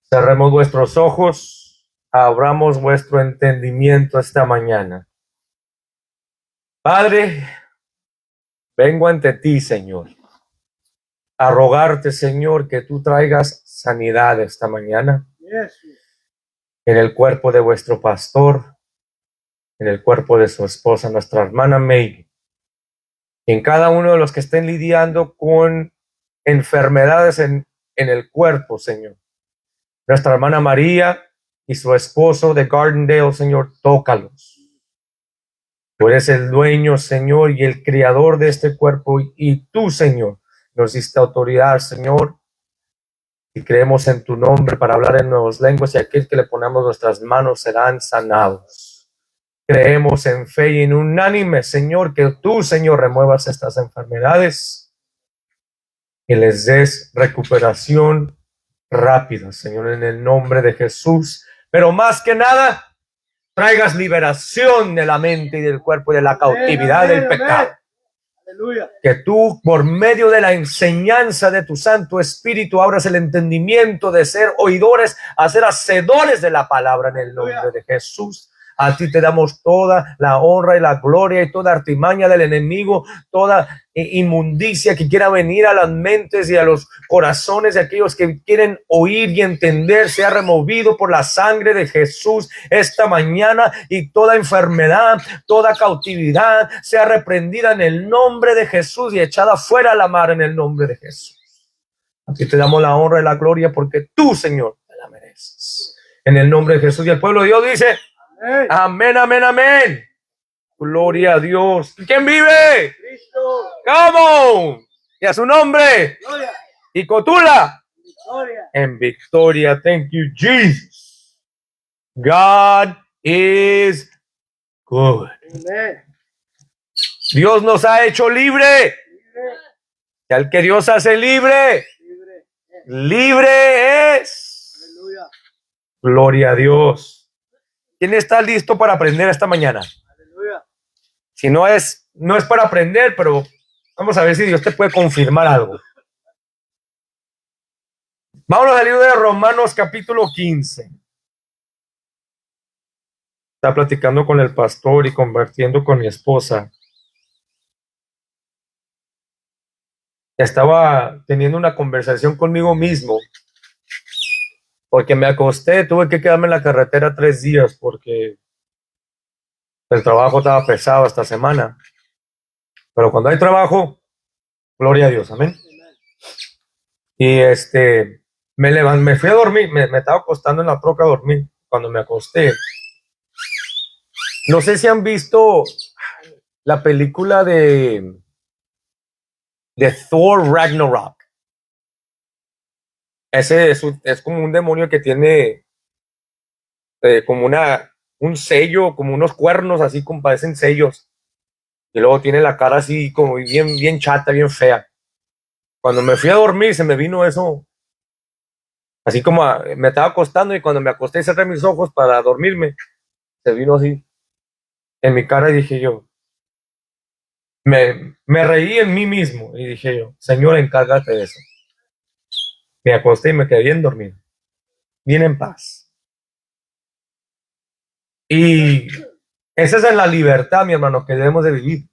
Cerremos vuestros ojos, abramos vuestro entendimiento esta mañana. Padre, vengo ante ti, Señor, a rogarte, Señor, que tú traigas sanidad esta mañana en el cuerpo de vuestro pastor, en el cuerpo de su esposa, nuestra hermana May, en cada uno de los que estén lidiando con enfermedades en el cuerpo, Señor. Nuestra hermana María y su esposo de Gardendale, Señor, tócalos. Tú eres el dueño, Señor, y el creador de este cuerpo, y tú, Señor, nos diste autoridad, Señor, y creemos en tu nombre para hablar en nuevas lenguas, y aquel que le ponemos nuestras manos serán sanados. Creemos en fe y en unánime, Señor, que tú, Señor, remuevas estas enfermedades y les des recuperación rápida, Señor, en el nombre de Jesús. Pero más que nada, traigas liberación de la mente y del cuerpo y de la cautividad del pecado. Aleluya. Que tú, por medio de la enseñanza de tu Santo Espíritu, abras el entendimiento de ser oidores a ser hacedores de la palabra en el nombre de Jesús. A ti te damos toda la honra y la gloria y toda artimaña del enemigo, toda inmundicia que quiera venir a las mentes y a los corazones de aquellos que quieren oír y entender, sea removido por la sangre de Jesús esta mañana, y toda enfermedad, toda cautividad sea reprendida en el nombre de Jesús y echada fuera a la mar en el nombre de Jesús. A ti te damos la honra y la gloria porque tú, Señor, te la mereces. En el nombre de Jesús, y el pueblo de Dios dice: amén, amén, amén. Gloria a Dios. ¿Quién vive? Cristo. Come on. Y a su nombre. Gloria. Y Cotula. Victoria. En victoria. Thank you, Jesus. God is good. Amen. Dios nos ha hecho libre. Y al que Dios hace libre, libre es. Aleluya. Gloria a Dios. ¿Quién está listo para aprender esta mañana? Aleluya. Si no es para aprender, pero vamos a ver si Dios te puede confirmar algo. Vámonos al libro de Romanos capítulo 15. Estaba platicando con el pastor y convirtiendo con mi esposa. Estaba teniendo una conversación conmigo mismo, porque me acosté, tuve que quedarme en la carretera 3 días porque el trabajo estaba pesado esta semana. Pero cuando hay trabajo, gloria a Dios, amén. Y me fui a dormir, me estaba acostando en la troca a dormir. Cuando me acosté, no sé si han visto la película de Thor Ragnarok. Ese es como un demonio que tiene como un sello, como unos cuernos así, como parecen sellos. Y luego tiene la cara así como bien chata, bien fea. Cuando me fui a dormir se me vino eso, así como me estaba acostando, y cuando me acosté y cerré mis ojos para dormirme, se vino así en mi cara, y dije yo, me reí en mí mismo y dije yo: Señor, encárgate de eso. Me acosté y me quedé bien dormido, bien en paz. Y esa es la libertad, mi hermano, que debemos de vivir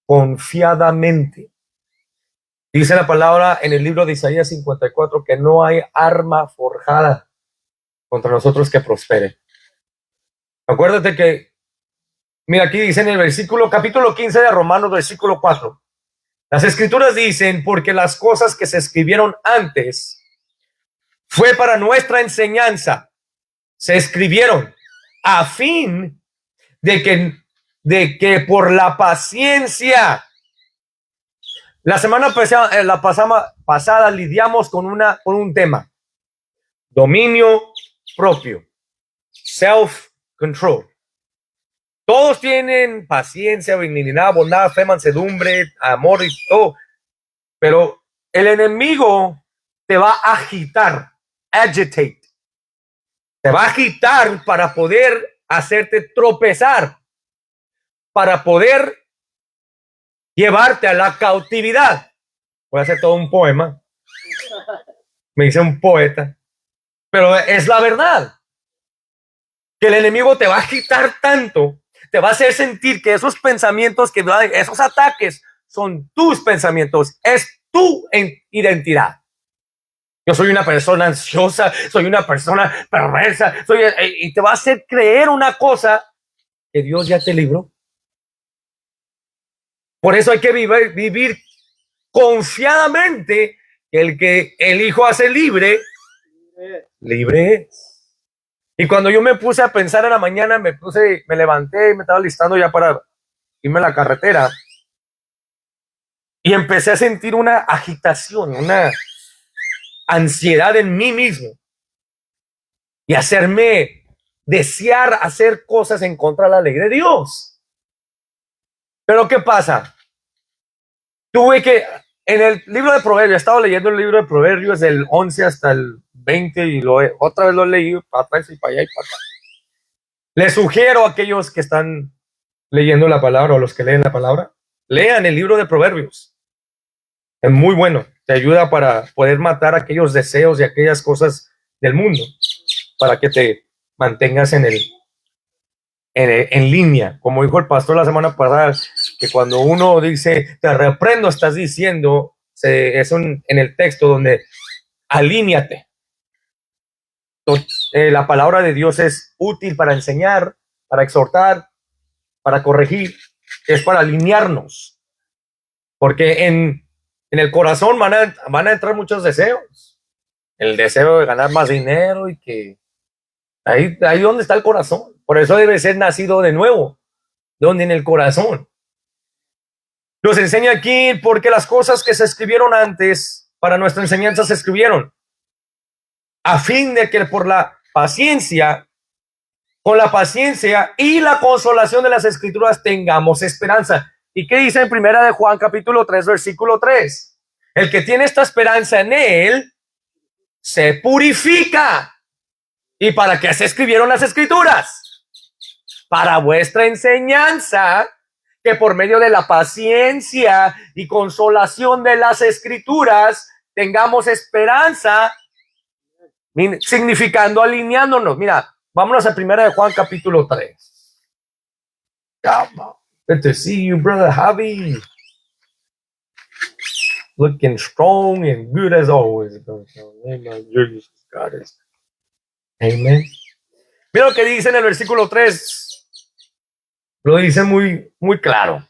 confiadamente. Dice la palabra en el libro de Isaías 54 que no hay arma forjada contra nosotros que prospere. Acuérdate que, mira, aquí dice en el capítulo 15 de Romanos, versículo 4. Las escrituras dicen: porque las cosas que se escribieron antes fue para nuestra enseñanza, se escribieron a fin de que por la paciencia. La semana pasada lidiamos con un tema: dominio propio, self-control. Todos tienen paciencia, benignidad, bondad, fe, mansedumbre, amor y todo, pero el enemigo te va a agitar, agitate. Te va a agitar para poder hacerte tropezar, para poder llevarte a la cautividad. Voy a hacer todo un poema. Me dice un poeta. Pero es la verdad. Que el enemigo te va a agitar tanto, te va a hacer sentir que esos pensamientos, que esos ataques son tus pensamientos, es tu identidad. Yo soy una persona ansiosa, soy una persona perversa, y te va a hacer creer una cosa que Dios ya te libró. Por eso hay que vivir confiadamente que el que el Hijo hace libre, libre es. Y cuando yo me puse a pensar en la mañana, me levanté y me estaba listando ya para irme a la carretera. Y empecé a sentir una agitación, una ansiedad en mí mismo. Y hacerme desear hacer cosas en contra de la ley de Dios. Pero ¿qué pasa? Tuve que, en el libro de Proverbios, he estado leyendo el libro de Proverbios del 11 hasta el 20 y otra vez lo he leído para atrás y para allá y para acá. Les sugiero a aquellos que están leyendo la palabra o los que leen la palabra, lean el libro de Proverbios. Es muy bueno, te ayuda para poder matar aquellos deseos y aquellas cosas del mundo, para que te mantengas en línea. Como dijo el pastor la semana pasada, que cuando uno dice te reprendo, estás diciendo, en el texto donde alíñate. La palabra de Dios es útil para enseñar, para exhortar, para corregir, es para alinearnos, porque en el corazón van a entrar muchos deseos. El deseo de ganar más dinero y que ahí donde está el corazón. Por eso debe ser nacido de nuevo, donde en el corazón. Nos enseña aquí porque las cosas que se escribieron antes para nuestra enseñanza se escribieron a fin de que por la paciencia, con la paciencia y la consolación de las escrituras tengamos esperanza. ¿Y qué dice en primera de Juan capítulo 3 versículo 3? El que tiene esta esperanza en él se purifica. ¿Y para qué se escribieron las escrituras? Para vuestra enseñanza, que por medio de la paciencia y consolación de las escrituras tengamos esperanza, significando alineándonos. Mira, vámonos a primera de Juan capítulo 3. Good to see you, brother Javi. Looking strong and good as always. Amen. Mira lo que dice en el versículo 3. Lo dice muy, muy claro.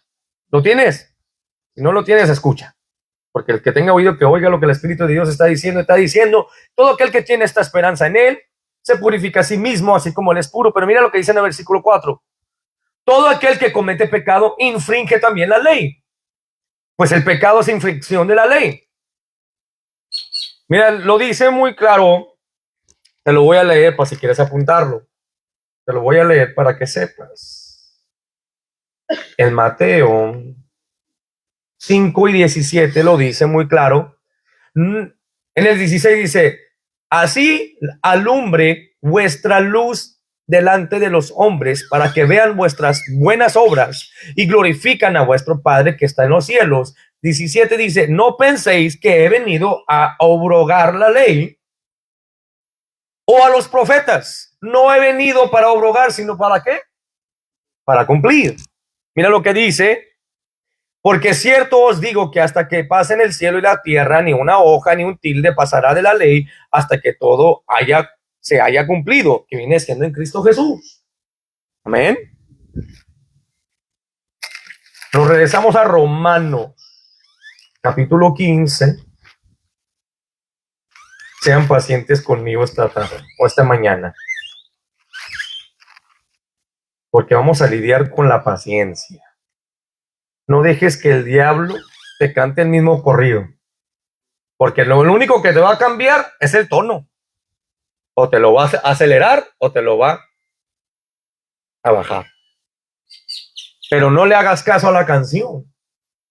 ¿Lo tienes? Si no lo tienes, escucha. Porque el que tenga oído que oiga lo que el Espíritu de Dios está diciendo, todo aquel que tiene esta esperanza en él, se purifica a sí mismo, así como él es puro. Pero mira lo que dice en el versículo 4. Todo aquel que comete pecado infringe también la ley. Pues el pecado es infracción de la ley. Mira, lo dice muy claro. Te lo voy a leer para si quieres apuntarlo. Te lo voy a leer para que sepas. En Mateo 5 y 17 lo dice muy claro. En el 16 dice, así alumbre vuestra luz delante de los hombres para que vean vuestras buenas obras y glorifican a vuestro Padre que está en los cielos. 17 dice, no penséis que he venido a abrogar la ley o a los profetas. No he venido para abrogar, sino ¿para qué? Para cumplir. Mira lo que dice. Porque cierto os digo que hasta que pasen el cielo y la tierra, ni una hoja ni un tilde pasará de la ley hasta que todo se haya cumplido, que viene siendo en Cristo Jesús. Amén. Nos regresamos a Romanos, capítulo 15. Sean pacientes conmigo esta tarde o esta mañana, porque vamos a lidiar con la paciencia. No dejes que el diablo te cante el mismo corrido, porque lo único que te va a cambiar es el tono. O te lo va a acelerar o te lo va a bajar. Pero no le hagas caso a la canción.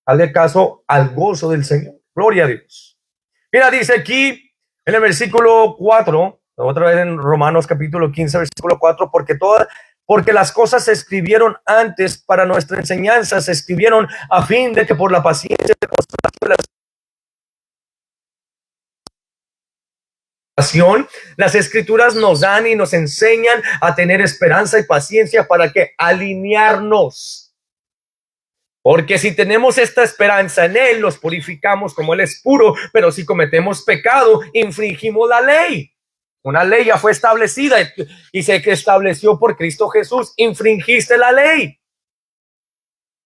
Hazle caso al gozo del Señor. Gloria a Dios. Mira, dice aquí en el versículo 4, otra vez en Romanos capítulo 15, versículo 4, porque las cosas se escribieron antes para nuestra enseñanza, se escribieron a fin de que por la paciencia Las escrituras nos dan y nos enseñan a tener esperanza y paciencia para que alinearnos. Porque si tenemos esta esperanza en Él, los purificamos como Él es puro, pero si cometemos pecado, infringimos la ley. Una ley ya fue establecida y se estableció por Cristo Jesús. Infringiste la ley.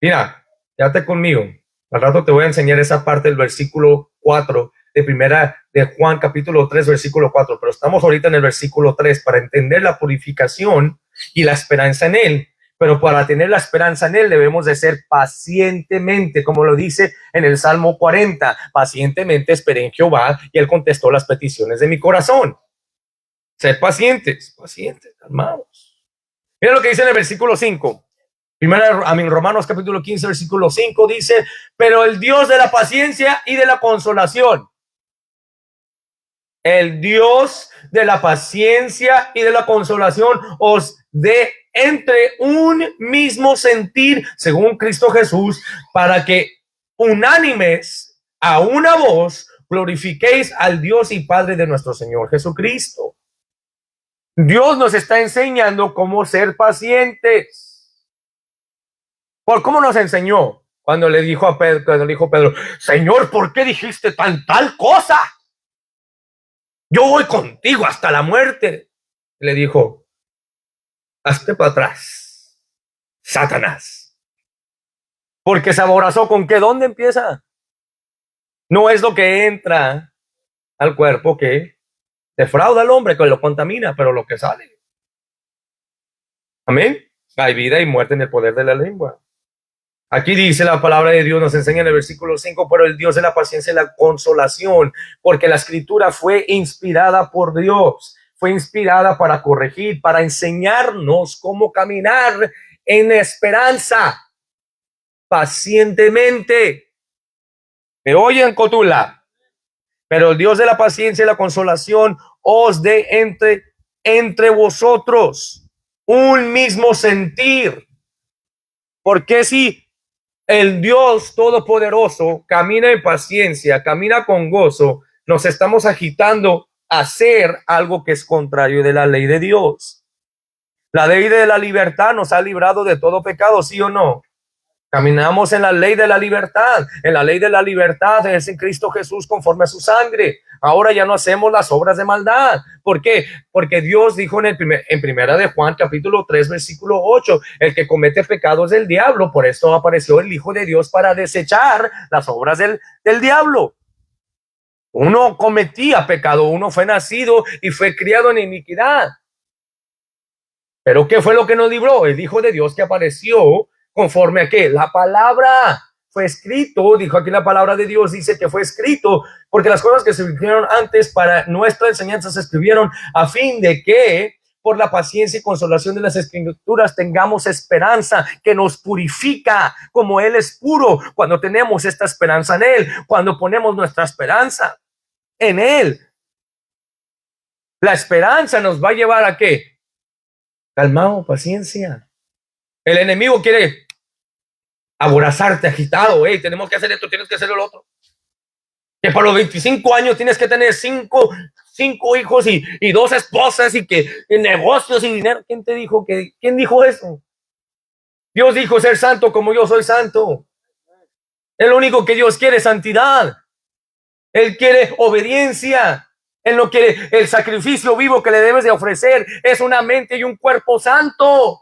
Mira, quédate conmigo. Al rato te voy a enseñar esa parte del versículo 4 de primera de Juan capítulo 3, versículo 4. Pero estamos ahorita en el versículo 3 para entender la purificación y la esperanza en Él. Pero para tener la esperanza en Él debemos de ser pacientemente, como lo dice en el Salmo 40. Pacientemente esperé en Jehová y Él contestó las peticiones de mi corazón. Ser pacientes, calmados. Mira lo que dice en el versículo 5. Romanos capítulo 15, versículo 5 dice, pero el Dios de la paciencia y de la consolación. El Dios de la paciencia y de la consolación os dé entre un mismo sentir, según Cristo Jesús, para que unánimes a una voz glorifiquéis al Dios y Padre de nuestro Señor Jesucristo. Dios nos está enseñando cómo ser pacientes. ¿Por cómo nos enseñó? Cuando le dijo Pedro, Señor, ¿por qué dijiste tal cosa? Yo voy contigo hasta la muerte. Le dijo, hazte para atrás, Satanás. Porque se aborazó con qué, ¿dónde empieza? No es lo que entra al cuerpo que defrauda al hombre, que lo contamina, pero lo que sale. Amén. Hay vida y muerte en el poder de la lengua. Aquí dice la palabra de Dios, nos enseña en el versículo 5, pero el Dios de la paciencia y la consolación, porque la escritura fue inspirada por Dios, fue inspirada para corregir, para enseñarnos cómo caminar en esperanza, pacientemente. ¿Me oyen, Cotula? Pero el Dios de la paciencia y la consolación os dé entre vosotros un mismo sentir. Porque si el Dios Todopoderoso camina en paciencia, camina con gozo, nos estamos agitando a hacer algo que es contrario de la ley de Dios. La ley de la libertad nos ha librado de todo pecado, ¿sí o no? Caminamos en la ley de la libertad. En la ley de la libertad es en Cristo Jesús conforme a su sangre. Ahora ya no hacemos las obras de maldad. ¿Por qué? Porque Dios dijo en primera de Juan capítulo 3 versículo 8, el que comete pecado es del diablo. Por esto apareció el Hijo de Dios para desechar las obras del diablo. Uno cometía pecado, uno fue nacido y fue criado en iniquidad. Pero ¿qué fue lo que nos libró? El Hijo de Dios que apareció conforme a qué? La palabra fue escrito, dijo aquí la palabra de Dios, dice que fue escrito, porque las cosas que se escribieron antes para nuestra enseñanza se escribieron a fin de que por la paciencia y consolación de las escrituras tengamos esperanza que nos purifica como Él es puro. Cuando tenemos esta esperanza en Él, cuando ponemos nuestra esperanza en Él, la esperanza nos va a llevar a ¿qué? Calmado, paciencia. El enemigo quiere aborazarte, agitado. Hey, tenemos que hacer esto, tienes que hacer lo otro. Que para los 25 años tienes que tener cinco hijos y 2 esposas y que negocios y dinero. ¿Quién te dijo quién dijo eso? Dios dijo ser santo como yo soy santo. El único que Dios quiere es santidad. Él quiere obediencia. Él no quiere el sacrificio vivo que le debes de ofrecer. Es una mente y un cuerpo santo.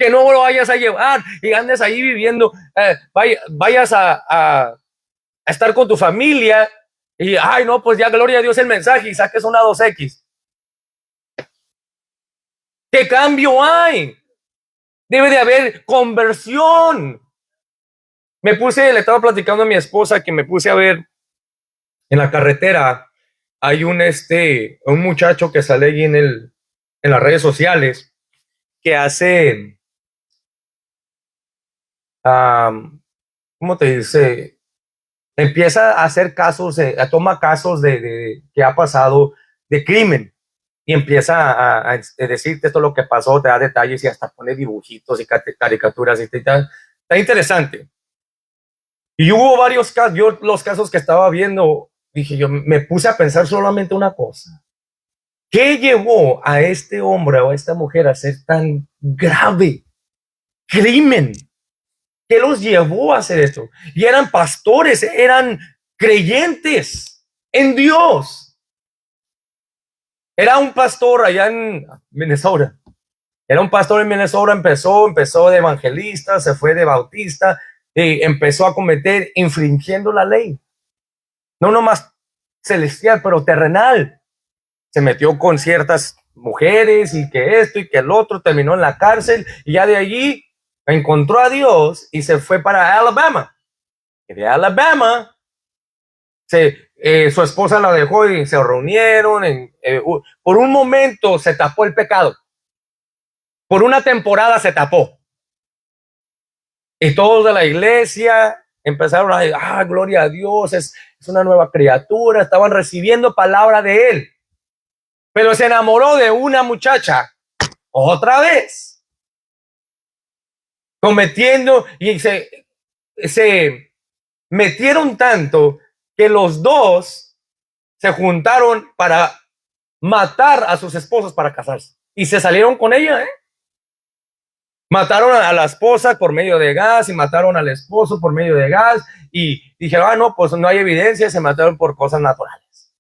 Que no lo vayas a llevar y andes ahí viviendo, vayas a estar con tu familia y, ay, no, pues ya gloria a Dios el mensaje y saques una 2X. ¿Qué cambio hay? Debe de haber conversión. Le estaba platicando a mi esposa que me puse a ver en la carretera, hay un muchacho que sale ahí en las redes sociales que hace... ¿cómo te dice? Empieza a hacer casos, toma casos de que ha pasado de crimen y empieza a decirte esto es lo que pasó, te da detalles y hasta pone dibujitos y caricaturas. Está interesante. Y hubo varios casos, yo los casos que estaba viendo, dije yo, me puse a pensar solamente una cosa. ¿Qué llevó a este hombre o a esta mujer a hacer tan grave crimen? ¿Qué los llevó a hacer esto? Y eran pastores, eran creyentes en Dios. Era un pastor allá en Minnesota. Era un pastor en Minnesota, empezó de evangelista, se fue de bautista y empezó a cometer infringiendo la ley. No nomás celestial, pero terrenal. Se metió con ciertas mujeres y que esto y que el otro, terminó en la cárcel y ya de allí encontró a Dios y se fue para Alabama. Y de Alabama, su esposa la dejó y se reunieron. Por un momento se tapó el pecado. Por una temporada se tapó. Y todos de la iglesia empezaron a decir, gloria a Dios, es una nueva criatura. Estaban recibiendo palabra de él. Pero se enamoró de una muchacha otra vez, cometiendo, y se metieron tanto que los dos se juntaron para matar a sus esposos para casarse. Y se salieron con ella, Mataron a la esposa por medio de gas y mataron al esposo por medio de gas y dijeron, no, pues no hay evidencia, se mataron por cosas naturales.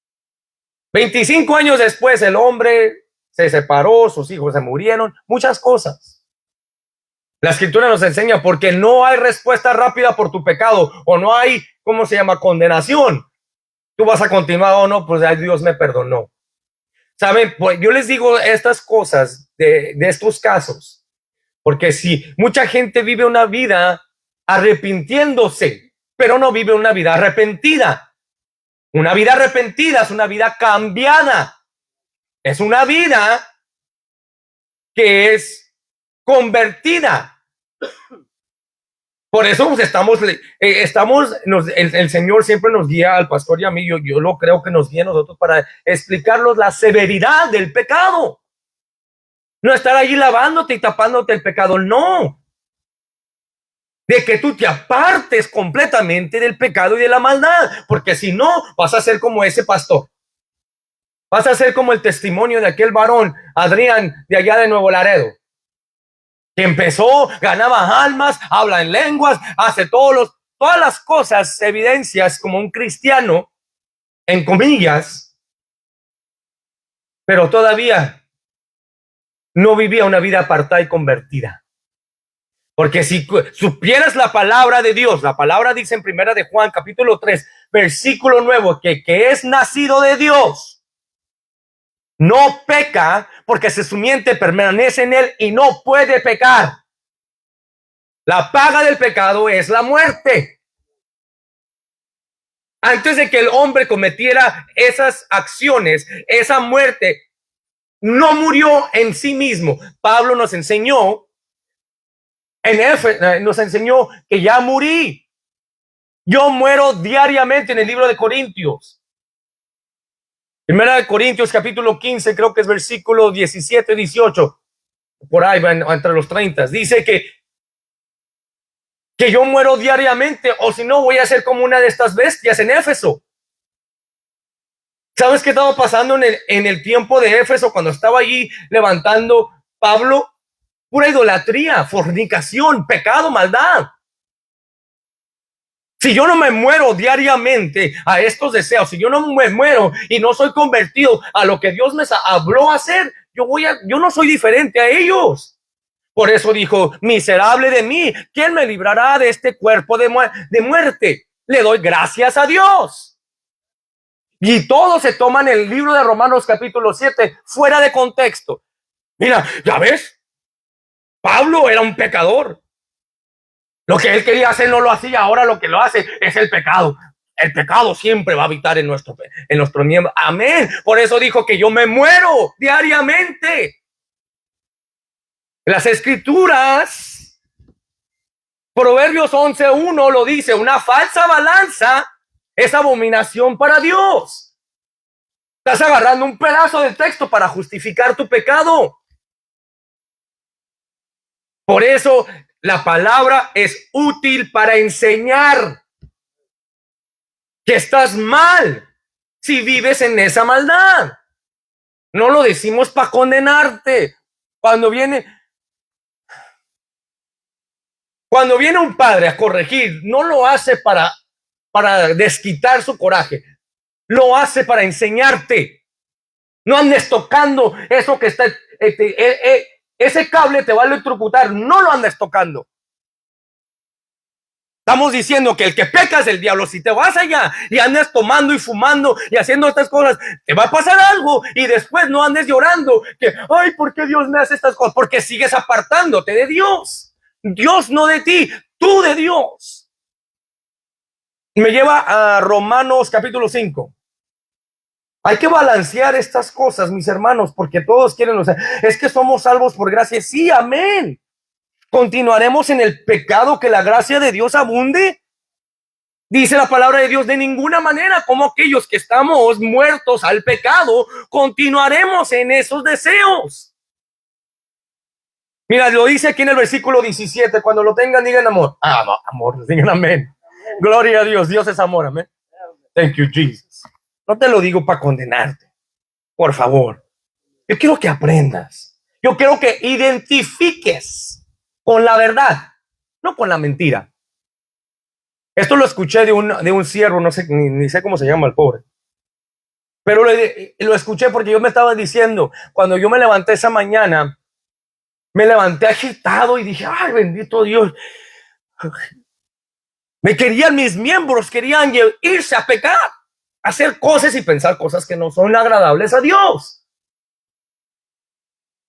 25 años después el hombre se separó, sus hijos se murieron, muchas cosas. La escritura nos enseña porque no hay respuesta rápida por tu pecado o no hay, ¿cómo se llama? Condenación. Tú vas a continuar o no, pues Dios me perdonó. ¿Saben? Pues yo les digo estas cosas de estos casos porque si mucha gente vive una vida arrepintiéndose, pero no vive una vida arrepentida. Una vida arrepentida es una vida cambiada. Es una vida que es convertida. Por eso pues, el Señor siempre nos guía al pastor y a mí, yo lo creo que nos guía a nosotros para explicarnos la severidad del pecado. No estar allí lavándote y tapándote el pecado, no. De que tú te apartes completamente del pecado y de la maldad, porque si no, vas a ser como ese pastor. Vas a ser como el testimonio de aquel varón, Adrián, de allá de Nuevo Laredo, que empezó, ganaba almas, habla en lenguas, hace todas las cosas, evidencias como un cristiano, en comillas, pero todavía no vivía una vida apartada y convertida. Porque si supieras la palabra de Dios, la palabra dice en Primera de Juan, capítulo 3, versículo 9, que es nacido de Dios, no peca porque su simiente permanece en él y no puede pecar. La paga del pecado es la muerte. Antes de que el hombre cometiera esas acciones, esa muerte no murió en sí mismo. Pablo nos enseñó que ya morí. Yo muero diariamente en el libro de Corintios. Primera de Corintios capítulo 15, creo que es versículo 17, 18. Por ahí va entre los 30. Dice que yo muero diariamente o si no voy a ser como una de estas bestias en Éfeso. ¿Sabes qué estaba pasando en el tiempo de Éfeso cuando estaba allí levantando Pablo? Pura idolatría, fornicación, pecado, maldad. Si yo no me muero diariamente a estos deseos, si yo no me muero y no soy convertido a lo que Dios me habló hacer, yo no soy diferente a ellos. Por eso dijo, miserable de mí, ¿quién me librará de este cuerpo de muerte? Le doy gracias a Dios. Y todos se toman el libro de Romanos capítulo 7 fuera de contexto. Mira, ¿ya ves? Pablo era un pecador. Lo que él quería hacer no lo hacía, ahora lo que lo hace es el pecado. El pecado siempre va a habitar en nuestro miembro. Amén. Por eso dijo que yo me muero diariamente. Las escrituras, Proverbios 11:1 lo dice, una falsa balanza es abominación para Dios. Estás agarrando un pedazo del texto para justificar tu pecado. Por eso la palabra es útil para enseñar que estás mal si vives en esa maldad. No lo decimos para condenarte. Cuando viene un padre a corregir, no lo hace para desquitar su coraje. Lo hace para enseñarte. No andes tocando eso que está, ese cable te va a electrocutar. No lo andes tocando. Estamos diciendo que el que peca es el diablo. Si te vas allá y andas tomando y fumando y haciendo estas cosas, te va a pasar algo y después no andes llorando que, ay, ¿por qué Dios me hace estas cosas? Porque sigues apartándote de Dios. Dios no de ti, tú de Dios. Me lleva a Romanos capítulo 5. Hay que balancear estas cosas, mis hermanos, porque todos quieren, o sea, es que somos salvos por gracia. Sí, amén. ¿Continuaremos en el pecado que la gracia de Dios abunde? Dice la palabra de Dios, de ninguna manera, como aquellos que estamos muertos al pecado, continuaremos en esos deseos. Mira, lo dice aquí en el versículo 17, cuando lo tengan, digan amor. Amor, digan amén. Gloria a Dios, Dios es amor, amén. Thank you, Jesus. No te lo digo para condenarte, por favor. Yo quiero que aprendas. Yo quiero que identifiques con la verdad, no con la mentira. Esto lo escuché de un siervo, no sé, ni sé cómo se llama el pobre. Pero lo escuché porque yo me estaba diciendo, cuando yo me levanté esa mañana, me levanté agitado y dije, ay, bendito Dios. Mis miembros querían irse a pecar, hacer cosas y pensar cosas que no son agradables a Dios.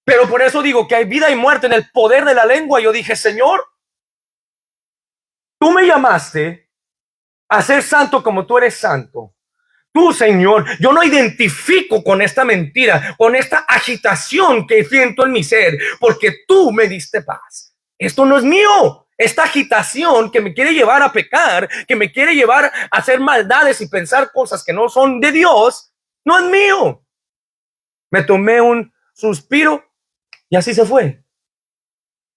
Pero por eso digo que hay vida y muerte en el poder de la lengua. Yo dije, Señor, tú me llamaste a ser santo como tú eres santo. Tú, Señor, yo no identifico con esta mentira, con esta agitación que siento en mi ser, porque tú me diste paz. Esto no es mío. Esta agitación que me quiere llevar a pecar, que me quiere llevar a hacer maldades y pensar cosas que no son de Dios, no es mío. Me tomé un suspiro y así se fue.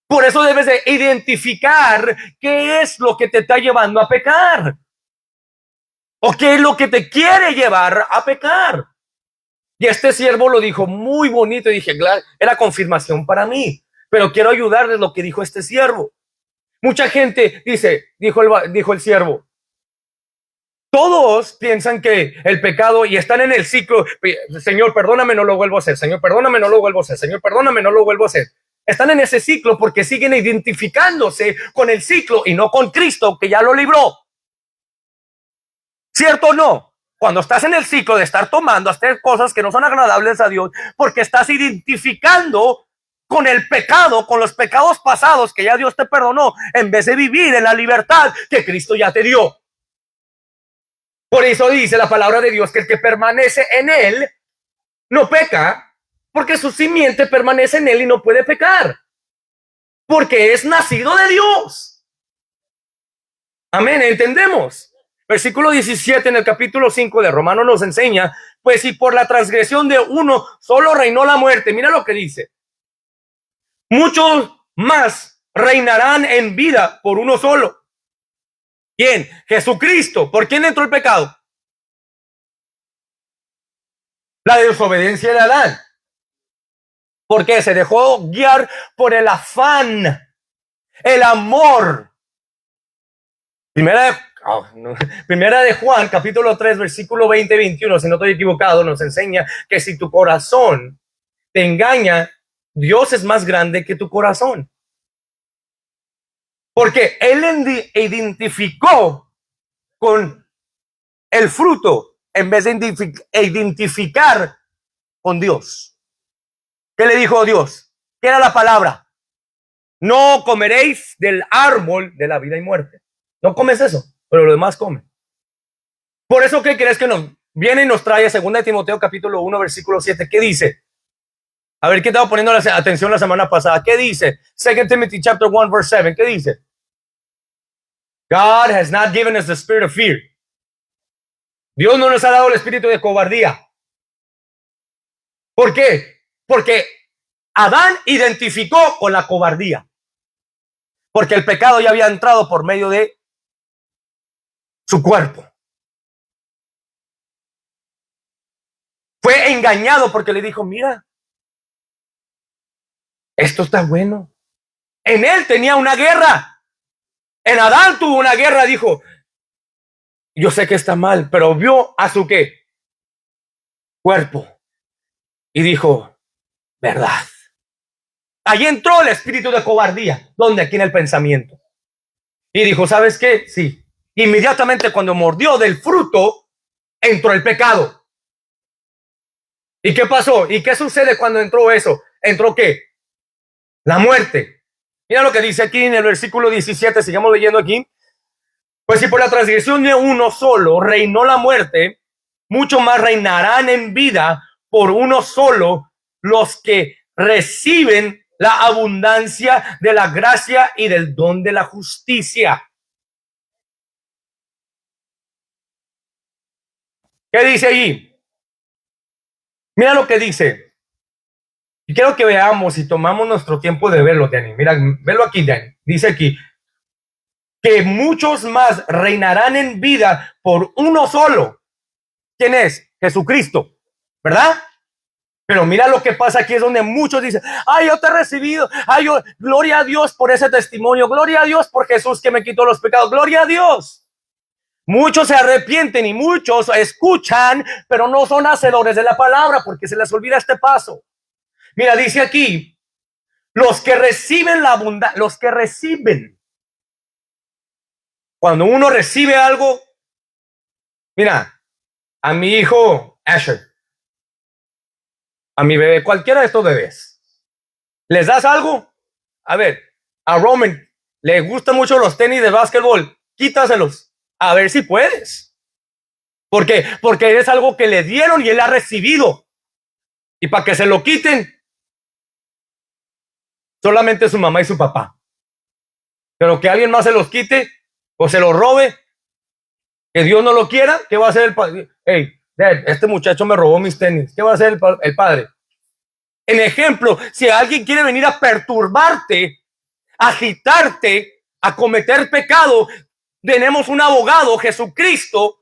Por eso debes de identificar qué es lo que te está llevando a pecar. ¿O qué es lo que te quiere llevar a pecar? Y este siervo lo dijo muy bonito y dije, claro, era confirmación para mí, pero quiero ayudarles lo que dijo este siervo. Mucha gente dijo el siervo, todos piensan que el pecado y están en el ciclo, Señor, perdóname, no lo vuelvo a hacer, Señor, perdóname, no lo vuelvo a hacer, Señor, perdóname, no lo vuelvo a hacer. Están en ese ciclo porque siguen identificándose con el ciclo y no con Cristo que ya lo libró. ¿Cierto o no? Cuando estás en el ciclo de estar tomando, hacer cosas que no son agradables a Dios, porque estás identificando con el pecado, con los pecados pasados que ya Dios te perdonó, en vez de vivir en la libertad que Cristo ya te dio. Por eso dice la palabra de Dios que el que permanece en él no peca, porque su simiente permanece en él y no puede pecar, porque es nacido de Dios. Amén, ¿entendemos? Versículo 17 en el capítulo 5 de Romanos nos enseña, pues si por la transgresión de uno solo reinó la muerte, mira lo que dice, muchos más reinarán en vida por uno solo. ¿Quién? Jesucristo. ¿Por quién entró el pecado? La desobediencia de Adán. ¿Por qué? Se dejó guiar por el afán, el amor. Primera de Juan, capítulo 3, versículo 20-21, si no estoy equivocado, nos enseña que si tu corazón te engaña, Dios es más grande que tu corazón. Porque Él identificó con el fruto en vez de identificar con Dios. ¿Qué le dijo Dios? ¿Qué era la palabra? No comeréis del árbol de la vida y muerte. No comes eso, pero lo demás come. Por eso, ¿qué crees que nos viene y nos trae 2 Timoteo capítulo 1, versículo 7? ¿Qué dice? A ver, ¿qué estaba poniendo atención la semana pasada? ¿Qué dice? 2 Timothy chapter 1, verse 7. ¿Qué dice? God has not given us the spirit of fear. Dios no nos ha dado el espíritu de cobardía. ¿Por qué? Porque Adán identificó con la cobardía. Porque el pecado ya había entrado por medio de su cuerpo. Fue engañado porque le dijo, mira, esto está bueno. En él tenía una guerra. En Adán tuvo una guerra, dijo, yo sé que está mal, pero vio a su ¿qué? Cuerpo. Y dijo, verdad. Ahí entró el espíritu de cobardía. ¿Dónde? Aquí en el pensamiento. Y dijo, ¿sabes qué? Sí. Inmediatamente cuando mordió del fruto, entró el pecado. ¿Y qué pasó? ¿Y qué sucede cuando entró eso? ¿Entró qué? La muerte. Mira lo que dice aquí en el versículo 17, sigamos leyendo aquí. Pues si por la transgresión de uno solo reinó la muerte, mucho más reinarán en vida por uno solo los que reciben la abundancia de la gracia y del don de la justicia. ¿Qué dice ahí? Mira lo que dice. Y quiero que veamos y tomamos nuestro tiempo de verlo, Dani. Mira, velo aquí, Dani. Dice aquí que muchos más reinarán en vida por uno solo. ¿Quién es? Jesucristo, ¿verdad? Pero mira lo que pasa aquí, es donde muchos dicen, ay, yo te he recibido, ay, yo, gloria a Dios por ese testimonio, gloria a Dios por Jesús que me quitó los pecados, gloria a Dios. Muchos se arrepienten y muchos escuchan, pero no son hacedores de la palabra porque se les olvida este paso. Mira, dice aquí, los que reciben la abundancia, los que reciben. Cuando uno recibe algo, mira, a mi hijo Asher, a mi bebé, cualquiera de estos bebés, ¿les das algo? A ver, a Roman le gustan mucho los tenis de básquetbol, quítaselos, a ver si puedes. ¿Por qué? Porque es algo que le dieron y él ha recibido. Y para que se lo quiten, solamente su mamá y su papá. Pero que alguien más se los quite o se los robe, que Dios no lo quiera, ¿qué va a hacer el padre? Hey, Dad, este muchacho me robó mis tenis. ¿Qué va a hacer el padre? En ejemplo, si alguien quiere venir a perturbarte, agitarte, a cometer pecado, tenemos un abogado, Jesucristo,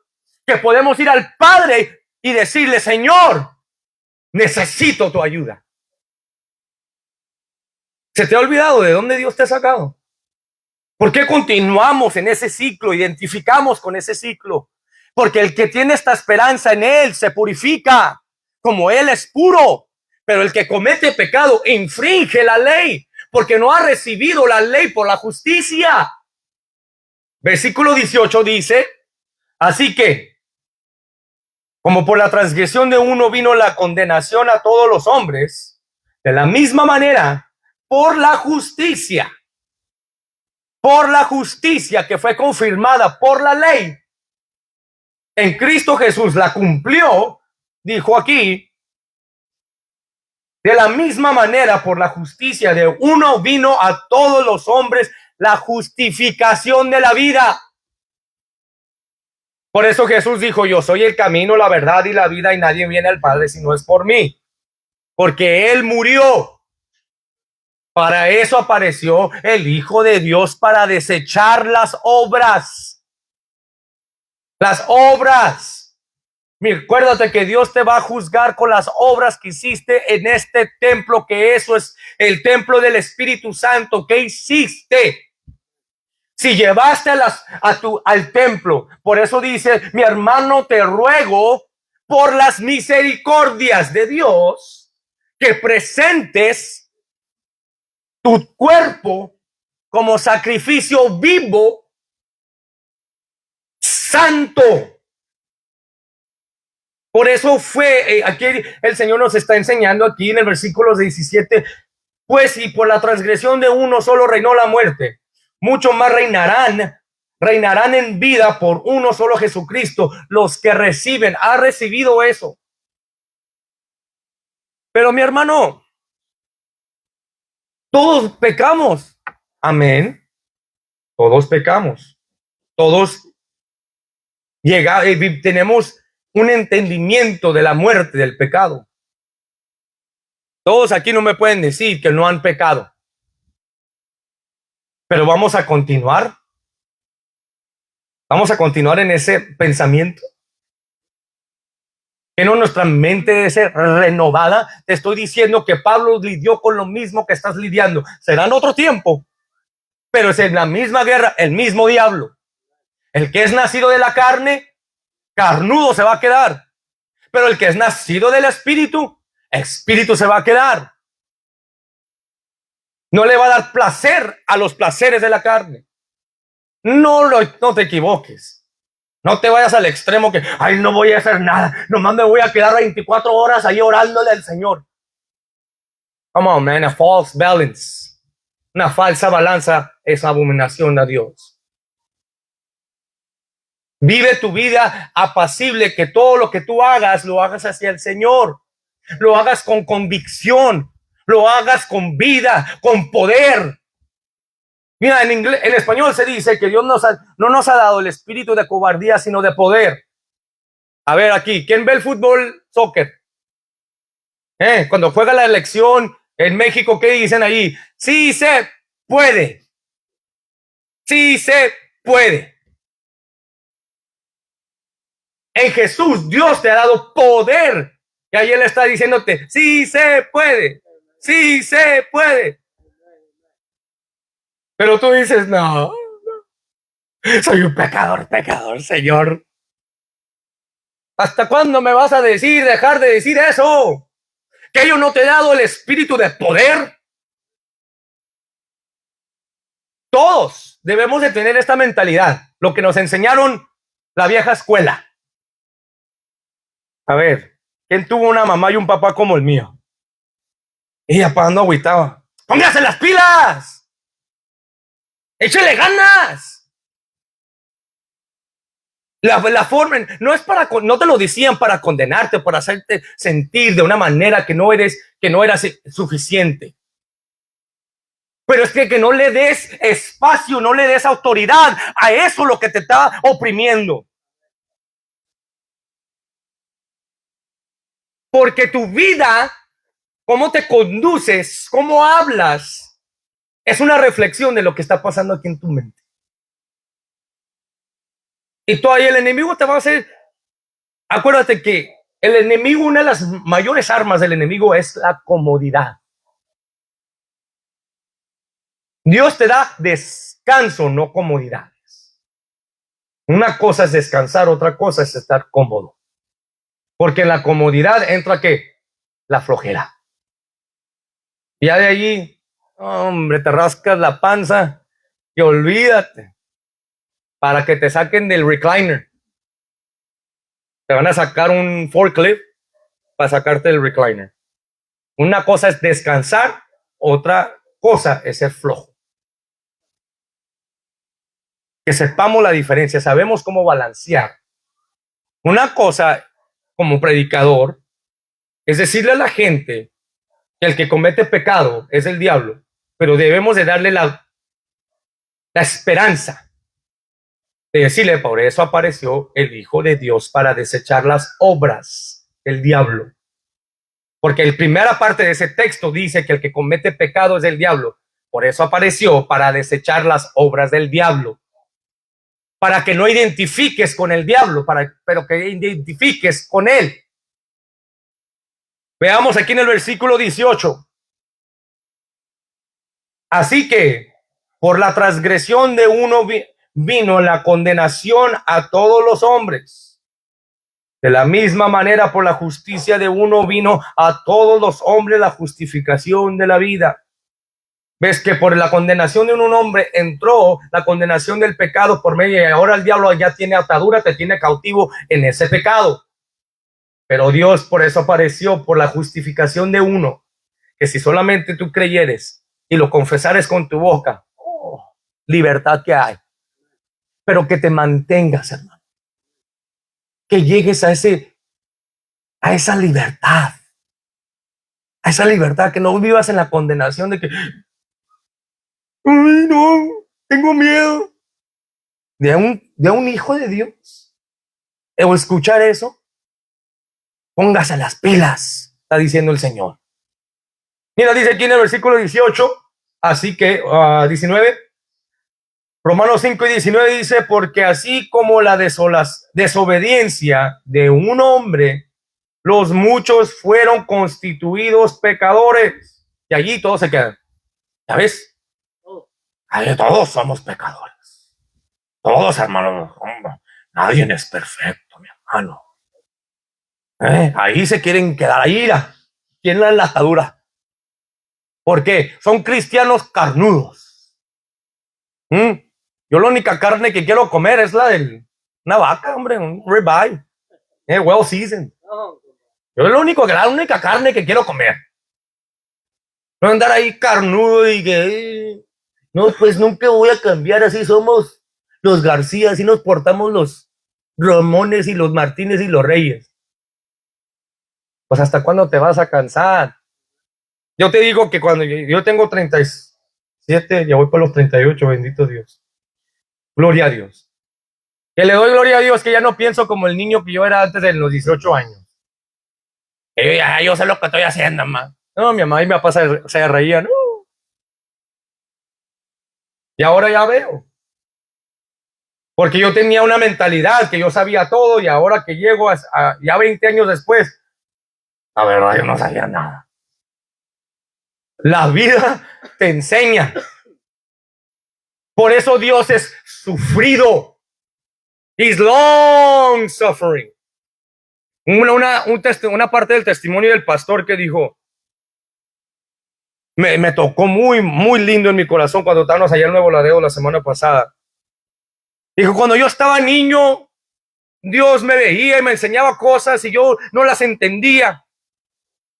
que podemos ir al Padre y decirle, Señor, necesito tu ayuda. ¿Se te ha olvidado de dónde Dios te ha sacado? ¿Por qué continuamos en ese ciclo? Identificamos con ese ciclo. Porque el que tiene esta esperanza en Él se purifica, como Él es puro. Pero el que comete pecado infringe la ley, porque no ha recibido la ley por la justicia. Versículo 18 dice, así que, como por la transgresión de uno vino la condenación a todos los hombres, de la misma manera, por la justicia que fue confirmada por la ley, en Cristo Jesús la cumplió, dijo aquí, de la misma manera por la justicia de uno vino a todos los hombres la justificación de la vida. Por eso Jesús dijo, yo soy el camino, la verdad y la vida, y nadie viene al Padre si no es por mí. Porque Él murió. Para eso apareció el Hijo de Dios, para desechar las obras. Las obras. Recuérdate que Dios te va a juzgar con las obras que hiciste en este templo, que eso es el templo del Espíritu Santo. ¿Qué hiciste? Si llevaste al templo, por eso dice, mi hermano, te ruego por las misericordias de Dios que presentes tu cuerpo como sacrificio vivo, santo. Por eso fue, aquí el Señor nos está enseñando aquí en el versículo 17, pues si por la transgresión de uno solo reinó la muerte, mucho más reinarán en vida por uno solo Jesucristo, los que reciben. Ha recibido eso. Pero mi hermano, todos pecamos. Amén. Todos pecamos. Todos tenemos un entendimiento de la muerte, del pecado. Todos aquí no me pueden decir que no han pecado. Pero vamos a continuar. Vamos a continuar en ese pensamiento. Que no, nuestra mente debe ser renovada. Te estoy diciendo que Pablo lidió con lo mismo que estás lidiando. Será en otro tiempo, pero es en la misma guerra, el mismo diablo. El que es nacido de la carne, carnudo se va a quedar. Pero el que es nacido del espíritu, espíritu se va a quedar. No le va a dar placer a los placeres de la carne. No te equivoques. No te vayas al extremo que, ay, no voy a hacer nada. Nomás me voy a quedar 24 horas ahí orándole al Señor. Come on, man. A false balance. Una falsa balanza es abominación a Dios. Vive tu vida apacible, que todo lo que tú hagas, lo hagas hacia el Señor. Lo hagas con convicción. Lo hagas con vida, con poder. Mira, en español se dice que Dios no nos ha dado el espíritu de cobardía, sino de poder. A ver aquí, ¿quién ve el fútbol, soccer? Cuando juega la elección en México, ¿qué dicen ahí? Sí se puede. Sí se puede. En Jesús, Dios te ha dado poder. Y ahí Él está diciéndote, sí se puede. Sí se puede. Pero tú dices, no, soy un pecador, Señor. ¿Hasta cuándo me vas a dejar de decir eso? ¿Que yo no te he dado el espíritu de poder? Todos debemos de tener esta mentalidad, lo que nos enseñaron la vieja escuela. A ver, ¿quién tuvo una mamá y un papá como el mío? Ella pagando agüitaba. ¡Póngase las pilas! ¡Échale ganas! La forma, no es no te lo decían para condenarte, para hacerte sentir de una manera que no eras suficiente. Pero es que no le des espacio, no le des autoridad a eso lo que te está oprimiendo. Porque tu vida, cómo te conduces, cómo hablas, es una reflexión de lo que está pasando aquí en tu mente. Y todavía el enemigo te va a hacer. Acuérdate que el enemigo, una de las mayores armas del enemigo es la comodidad. Dios te da descanso, no comodidades. Una cosa es descansar, otra cosa es estar cómodo. Porque en la comodidad entra ¿qué? La flojera. Y ya de allí, hombre, te rascas la panza y olvídate. Para que te saquen del recliner. Te van a sacar un forklift para sacarte del recliner. Una cosa es descansar, otra cosa es ser flojo. Que sepamos la diferencia, sabemos cómo balancear. Una cosa, como predicador, es decirle a la gente que el que comete pecado es el diablo, pero debemos de darle la esperanza de decirle, por eso apareció el Hijo de Dios para desechar las obras del diablo. Porque la primera parte de ese texto dice que el que comete pecado es el diablo. Por eso apareció para desechar las obras del diablo. Para que no identifiques con el diablo, pero que identifiques con él. Veamos aquí en el versículo 18. Así que por la transgresión de uno vino la condenación a todos los hombres. De la misma manera, por la justicia de uno vino a todos los hombres la justificación de la vida. Ves que por la condenación de un hombre entró la condenación del pecado por medio, y ahora el diablo ya tiene atadura, te tiene cautivo en ese pecado. Pero Dios por eso apareció, por la justificación de uno, que si solamente tú creyeres y lo confesares con tu boca, libertad que hay. Pero que te mantengas, hermano. Que llegues a esa libertad. A esa libertad, que no vivas en la condenación de que, ay, no, tengo miedo. De un hijo de Dios. O escuchar eso, póngase las pilas, está diciendo el Señor. Mira, dice aquí en el versículo 18, así que 19, Romanos 5 y 19 dice, porque así como la desobediencia de un hombre los muchos fueron constituidos pecadores. Y allí todos se quedan. ¿Ya ves? Ahí todos somos pecadores. Todos, hermano. Nadie es perfecto, mi hermano. Ahí se quieren quedar. Ahí tienen la enlatadura. ¿Por qué? Son cristianos carnudos. Yo la única carne que quiero comer es la de una vaca, hombre, un ribeye. Well seasoned. Yo es la única carne que quiero comer. No andar ahí carnudo y que no, pues nunca voy a cambiar, así somos los García, así nos portamos los Ramones y los Martínez y los Reyes. Pues ¿hasta cuándo te vas a cansar? Yo te digo que cuando yo tengo 37, ya voy por los 38, bendito Dios. Gloria a Dios. Que le doy gloria a Dios que ya no pienso como el niño que yo era antes de los 18 años. Yo sé lo que estoy haciendo, mamá. No, mi mamá y mi papá se reían. Y ahora ya veo. Porque yo tenía una mentalidad que yo sabía todo y ahora que llego ya 20 años después, la verdad yo no sabía nada. La vida te enseña. Por eso Dios es sufrido. He's long suffering. Una parte del testimonio del pastor que dijo, me tocó muy, muy lindo en mi corazón cuando estábamos allá en Nuevo Laredo la semana pasada. Dijo, cuando yo estaba niño, Dios me veía y me enseñaba cosas y yo no las entendía.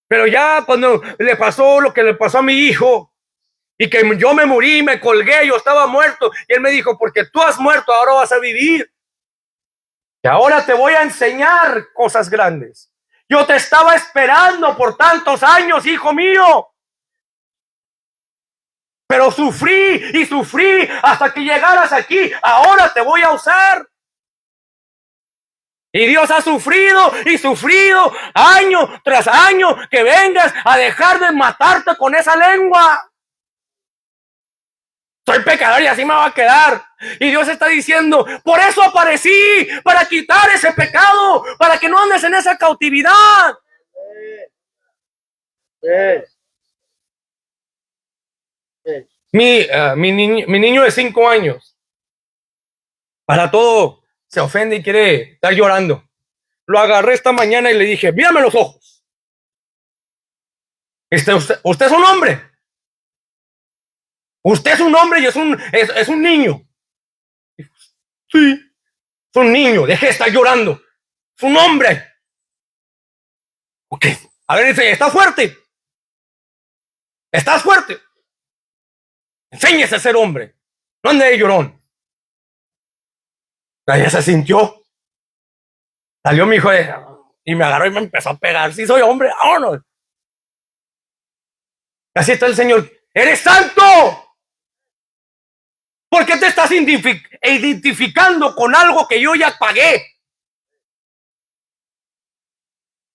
Pero ya cuando le pasó lo que le pasó a mi hijo y que yo me morí, me colgué, yo estaba muerto. Y él me dijo, porque tú has muerto, ahora vas a vivir. Y ahora te voy a enseñar cosas grandes. Yo te estaba esperando por tantos años, hijo mío. Pero sufrí y sufrí hasta que llegaras aquí. Ahora te voy a usar. Y Dios ha sufrido y sufrido año tras año que vengas a dejar de matarte con esa lengua. Soy pecador y así me va a quedar. Y Dios está diciendo, por eso aparecí, para quitar ese pecado, para que no andes en esa cautividad. Mi niño de 5 años, para todo se ofende y quiere estar llorando. Lo agarré esta mañana y le dije, mírame los ojos. Usted es un hombre. Usted es un hombre y es un niño. Sí, es un niño, deje de estar llorando. Es un hombre. Ok, a ver, dice, ¿estás fuerte? ¿Estás fuerte? Enséñese a ser hombre. No ande de llorón. Ella se sintió. Salió mi hijo y me agarró y me empezó a pegar. Sí, soy hombre, vámonos. Así está el Señor. ¡Eres santo! ¿Por qué te estás identificando con algo que yo ya pagué?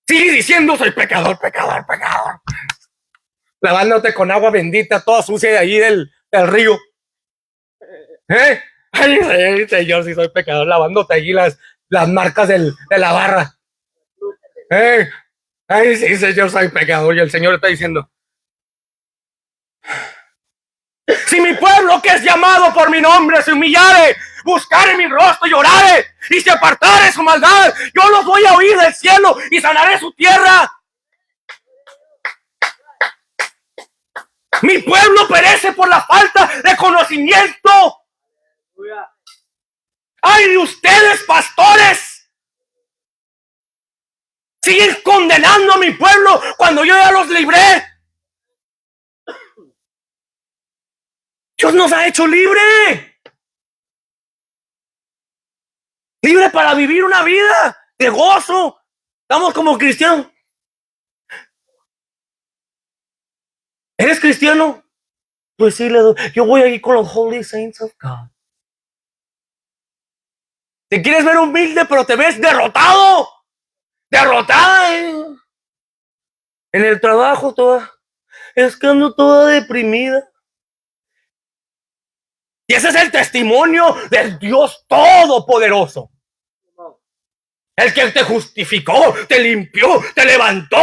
Sigue diciendo, soy pecador, pecador, pecador. Lavándote con agua bendita, toda sucia de ahí del río. Ay, Señor, si soy pecador, lavándote allí las marcas de la barra. Ay, sí, Señor, soy pecador. Y el Señor está diciendo, si mi pueblo que es llamado por mi nombre se humillare, buscare mi rostro y orare y se apartare su maldad, yo los voy a oír del cielo y sanaré su tierra. Mi pueblo perece por la falta de conocimiento. ¡Ay de ustedes, pastores! Siguen condenando a mi pueblo cuando yo ya los libré. Dios nos ha hecho libre. Libre para vivir una vida de gozo. Estamos como cristianos. ¿Eres cristiano? Pues sí, yo voy aquí con los Holy Saints of God. ¿Te quieres ver humilde pero te ves derrotado? Derrotada. En el trabajo es que ando toda deprimida. Y ese es el testimonio del Dios Todopoderoso. El que te justificó, te limpió, te levantó.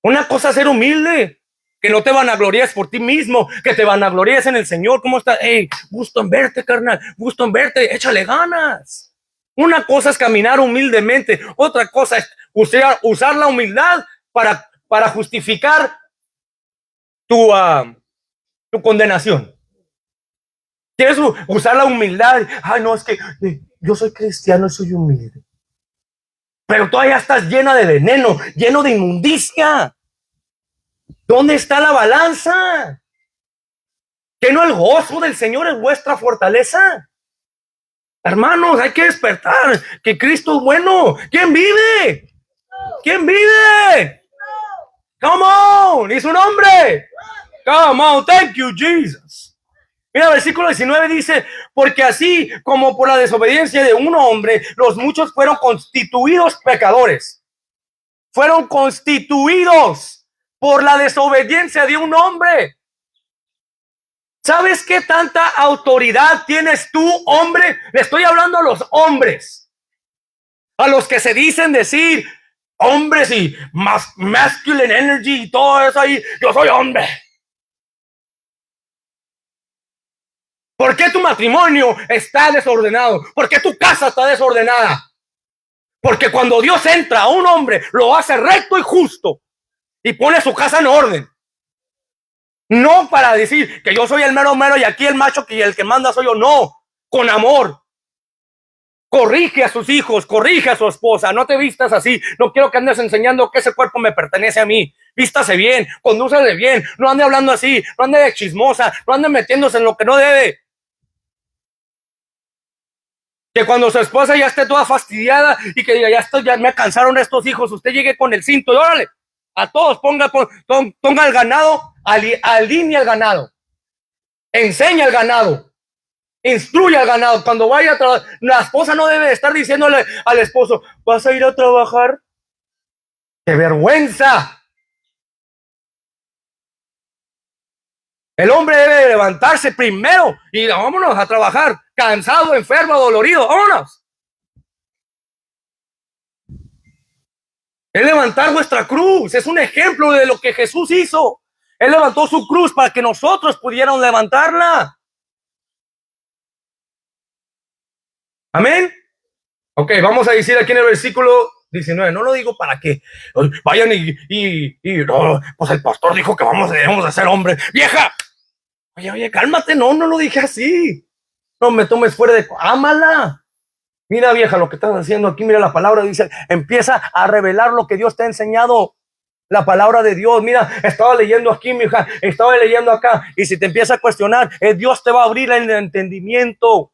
Una cosa es ser humilde, que no te vanaglorías por ti mismo, que te vanaglorías en el Señor. ¿Cómo estás? Hey, gusto en verte, carnal, gusto en verte, échale ganas. Una cosa es caminar humildemente, otra cosa es usar la humildad para justificar tu condenación. ¿Quieres usar la humildad? Ay, no, es que yo soy cristiano y soy humilde. Pero todavía estás llena de veneno, lleno de inmundicia. ¿Dónde está la balanza? ¿Que no el gozo del Señor es vuestra fortaleza? Hermanos, hay que despertar, que Cristo es bueno. ¿Quién vive? ¿Quién vive? Come on, y su nombre. Come on, thank you, Jesus. Mira, el versículo 19 dice, porque así como por la desobediencia de un hombre, los muchos fueron constituidos pecadores. Fueron constituidos por la desobediencia de un hombre. ¿Sabes qué tanta autoridad tienes tú, hombre? Le estoy hablando a los hombres, a los que se dicen decir hombres y masculine energy y todo eso ahí. Yo soy hombre. ¿Por qué tu matrimonio está desordenado? ¿Por qué tu casa está desordenada? Porque cuando Dios entra a un hombre, lo hace recto y justo y pone su casa en orden. No para decir que yo soy el mero mero y aquí el macho y el que manda soy yo. No, con amor. Corrige a sus hijos, corrige a su esposa. No te vistas así. No quiero que andes enseñando que ese cuerpo me pertenece a mí. Vístase bien, condúcese bien. No ande hablando así, no ande de chismosa, no ande metiéndose en lo que no debe. Que cuando su esposa ya esté toda fastidiada y que diga, ya me cansaron estos hijos, usted llegue con el cinto y órale, a todos ponga el ganado, alinea el ganado, enseña el ganado, instruye al ganado. Cuando vaya a trabajar, la esposa no debe estar diciéndole al esposo, ¿vas a ir a trabajar? ¡Qué vergüenza! El hombre debe levantarse primero y vámonos a trabajar, cansado, enfermo, dolorido, vámonos. Es levantar vuestra cruz, es un ejemplo de lo que Jesús hizo. Él levantó su cruz para que nosotros pudiéramos levantarla. Amén. Ok, vamos a decir aquí en el versículo 19, no lo digo para que vayan y no, pues el pastor dijo que debemos de ser hombres. ¡Vieja! Oye, cálmate, no lo dije así. No me tomes fuera de... Ámala. Mira, vieja, lo que estás haciendo aquí, mira la palabra, dice, empieza a revelar lo que Dios te ha enseñado. La palabra de Dios, mira, estaba leyendo aquí, mi hija, estaba leyendo acá, y si te empieza a cuestionar, Dios te va a abrir el entendimiento.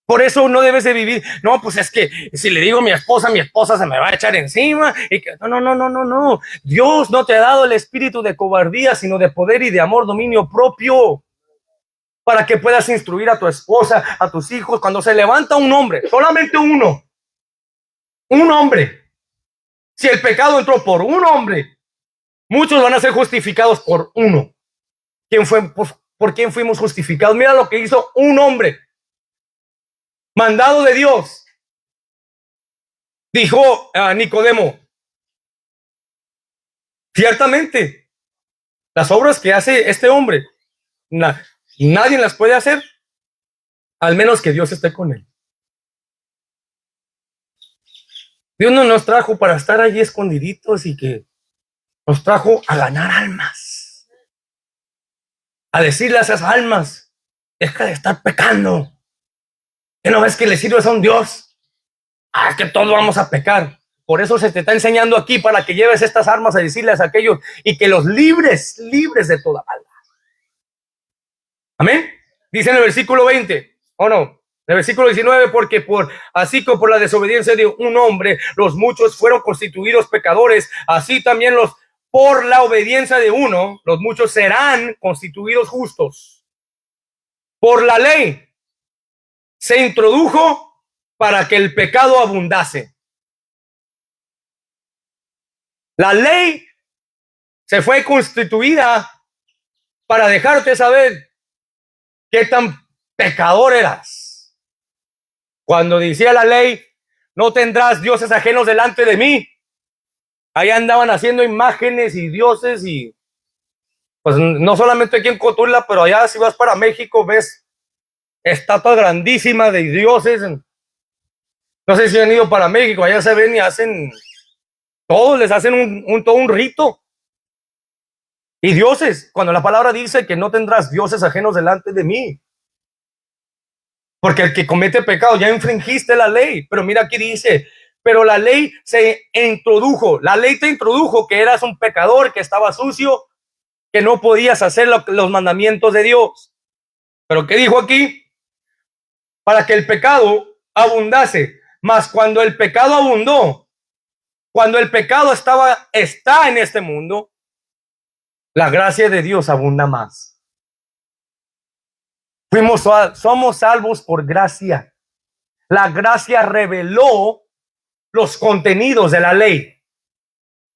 Por eso no debes de vivir, no, pues es que si le digo a mi esposa se me va a echar encima, y que no. Dios no te ha dado el espíritu de cobardía, sino de poder y de amor, dominio propio, para que puedas instruir a tu esposa, a tus hijos. Cuando se levanta un hombre, solamente un hombre, si el pecado entró por un hombre, muchos van a ser justificados por uno. ¿Por quién fuimos justificados? Mira lo que hizo un hombre, mandado de Dios. Dijo a Nicodemo, ciertamente, las obras que hace este hombre, nadie las puede hacer, al menos que Dios esté con él. Dios no nos trajo para estar allí escondiditos y que nos trajo a ganar almas. A decirle a esas almas, deja de estar pecando. ¿Que no ves que le sirves a un Dios? Es que todos vamos a pecar. Por eso se te está enseñando aquí para que lleves estas armas a decirles a aquellos y que los libres de toda maldad. Amén. Dice en el versículo 20, ¿o no? En el versículo 19, porque así como por la desobediencia de un hombre, los muchos fueron constituidos pecadores, así también por la obediencia de uno, los muchos serán constituidos justos. Por la ley se introdujo para que el pecado abundase. La ley se fue constituida para dejarte saber qué tan pecador eras. Cuando decía la ley, no tendrás dioses ajenos delante de mí. Ahí andaban haciendo imágenes y dioses y pues no solamente aquí en Cotula, pero allá si vas para México ves estatuas grandísimas de dioses. No sé si han ido para México, allá se ven y hacen, todos les hacen todo un rito. Y dioses, cuando la palabra dice que no tendrás dioses ajenos delante de mí. Porque el que comete pecado, ya infringiste la ley. Pero mira aquí dice, pero la ley se introdujo. La ley te introdujo que eras un pecador, que estaba sucio, que no podías hacer los mandamientos de Dios. Pero ¿qué dijo aquí? Para que el pecado abundase. Mas cuando el pecado abundó, cuando el pecado está en este mundo, la gracia de Dios abunda más. Somos salvos por gracia. La gracia reveló los contenidos de la ley.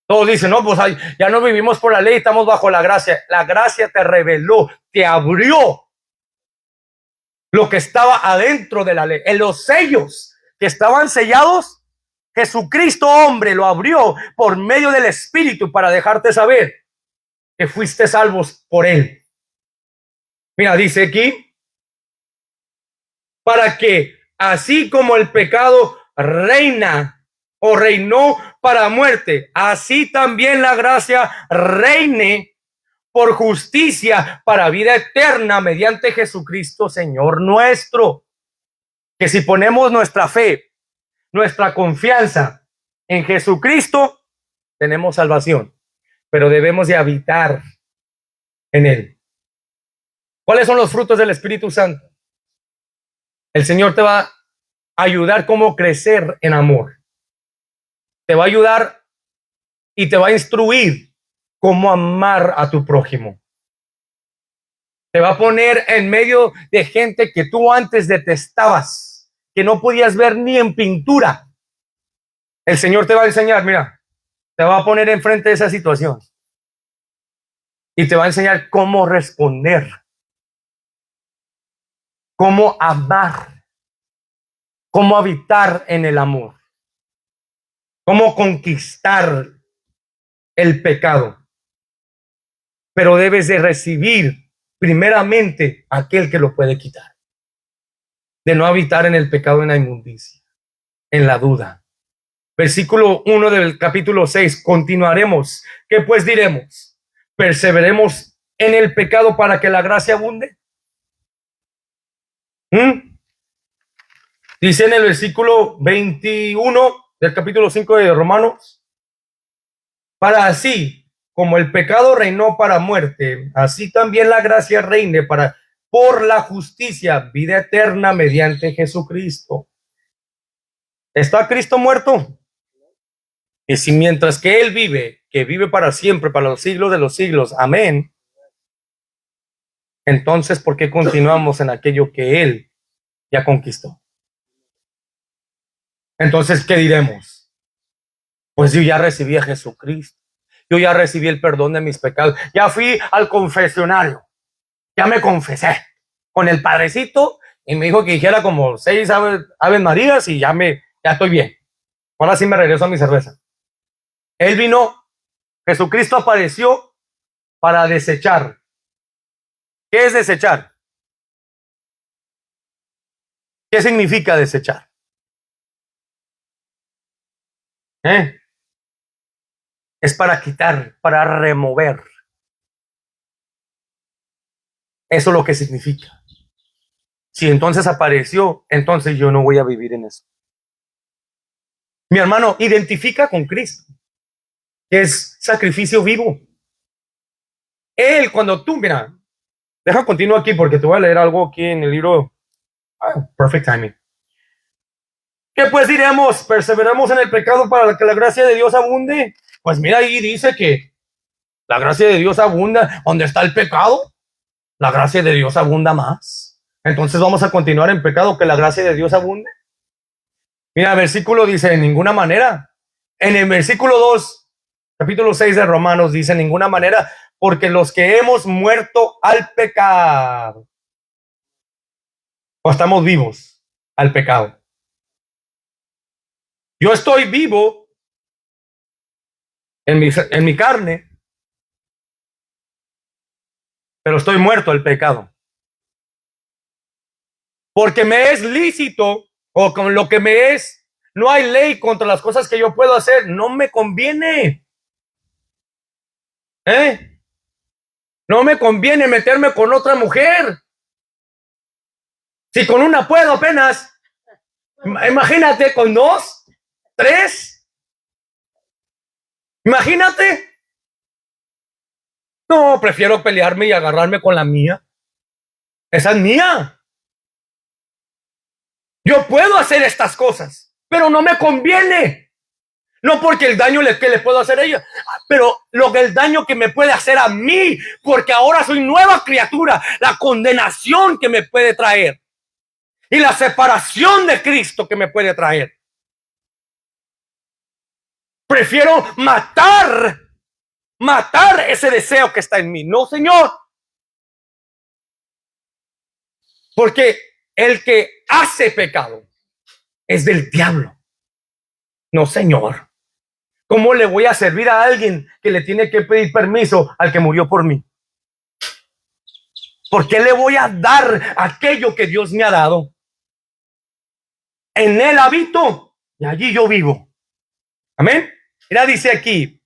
Todos dicen, no, pues ya no vivimos por la ley, estamos bajo la gracia. La gracia te reveló, te abrió lo que estaba adentro de la ley. En los sellos que estaban sellados, Jesucristo hombre lo abrió por medio del Espíritu para dejarte saber que fuiste salvos por él. Mira, dice aquí, para que así como el pecado reina o reinó para muerte, así también la gracia reine por justicia para vida eterna mediante Jesucristo Señor nuestro. Que si ponemos nuestra fe, nuestra confianza en Jesucristo, tenemos salvación, pero debemos de habitar en él. ¿Cuáles son los frutos del Espíritu Santo? El Señor te va a ayudar cómo crecer en amor. Te va a ayudar y te va a instruir cómo amar a tu prójimo. Te va a poner en medio de gente que tú antes detestabas, que no podías ver ni en pintura. El Señor te va a enseñar, mira, te va a poner enfrente de esa situación y te va a enseñar cómo responder, cómo amar, cómo habitar en el amor, cómo conquistar el pecado. Pero debes de recibir primeramente aquel que lo puede quitar. De no habitar en el pecado, en la inmundicia, en la duda. Versículo 1 del capítulo 6. Continuaremos. ¿Qué pues diremos? ¿Perseveremos en el pecado para que la gracia abunde? Dice en el versículo 21 del capítulo 5 de Romanos, para así como el pecado reinó para muerte, así también la gracia reine por la justicia, vida eterna mediante Jesucristo. ¿Está Cristo muerto? Y si mientras que Él vive, que vive para siempre, para los siglos de los siglos, amén, entonces ¿por qué continuamos en aquello que Él ya conquistó? Entonces, ¿qué diremos? Pues yo ya recibí a Jesucristo. Yo ya recibí el perdón de mis pecados. Ya fui al confesionario. Ya me confesé con el padrecito y me dijo que dijera como 6 Aves Marías y ya estoy bien. Ahora sí me regreso a mi cerveza. Él vino, Jesucristo apareció para desechar. ¿Qué es desechar? ¿Qué significa desechar? Es para quitar, para remover. Eso es lo que significa. Si entonces apareció, entonces yo no voy a vivir en eso. Mi hermano, identifica con Cristo, que es sacrificio vivo. Él, cuando tú, mira, deja continuar aquí porque te voy a leer algo aquí en el libro. Perfect timing. ¿Qué pues diremos? ¿Perseveramos en el pecado para que la gracia de Dios abunde? Pues mira, ahí dice que la gracia de Dios abunda. ¿Dónde está el pecado? La gracia de Dios abunda más. Entonces vamos a continuar en pecado, que la gracia de Dios abunde. Mira, el versículo dice, en ninguna manera. En el versículo 2, capítulo 6 de Romanos, dice, en ninguna manera, porque los que hemos muerto al pecado. o estamos vivos al pecado. Yo estoy vivo en mi carne, pero estoy muerto al pecado. Porque me es lícito, o con lo que me es, no hay ley contra las cosas que yo puedo hacer. No me conviene. No me conviene meterme con otra mujer. Si con una puedo apenas, imagínate con 2, 3. Imagínate. No, prefiero pelearme y agarrarme con la mía. Esa es mía. Yo puedo hacer estas cosas, pero no me conviene. No porque el daño que le puedo hacer a ella, pero el daño que me puede hacer a mí, porque ahora soy nueva criatura, la condenación que me puede traer y la separación de Cristo que me puede traer. Prefiero matar ese deseo que está en mí. No, Señor. Porque el que hace pecado es del diablo. No, Señor. ¿Cómo le voy a servir a alguien que le tiene que pedir permiso al que murió por mí? ¿Por qué le voy a dar aquello que Dios me ha dado? En él habito y allí yo vivo. Amén. Mira, dice aquí,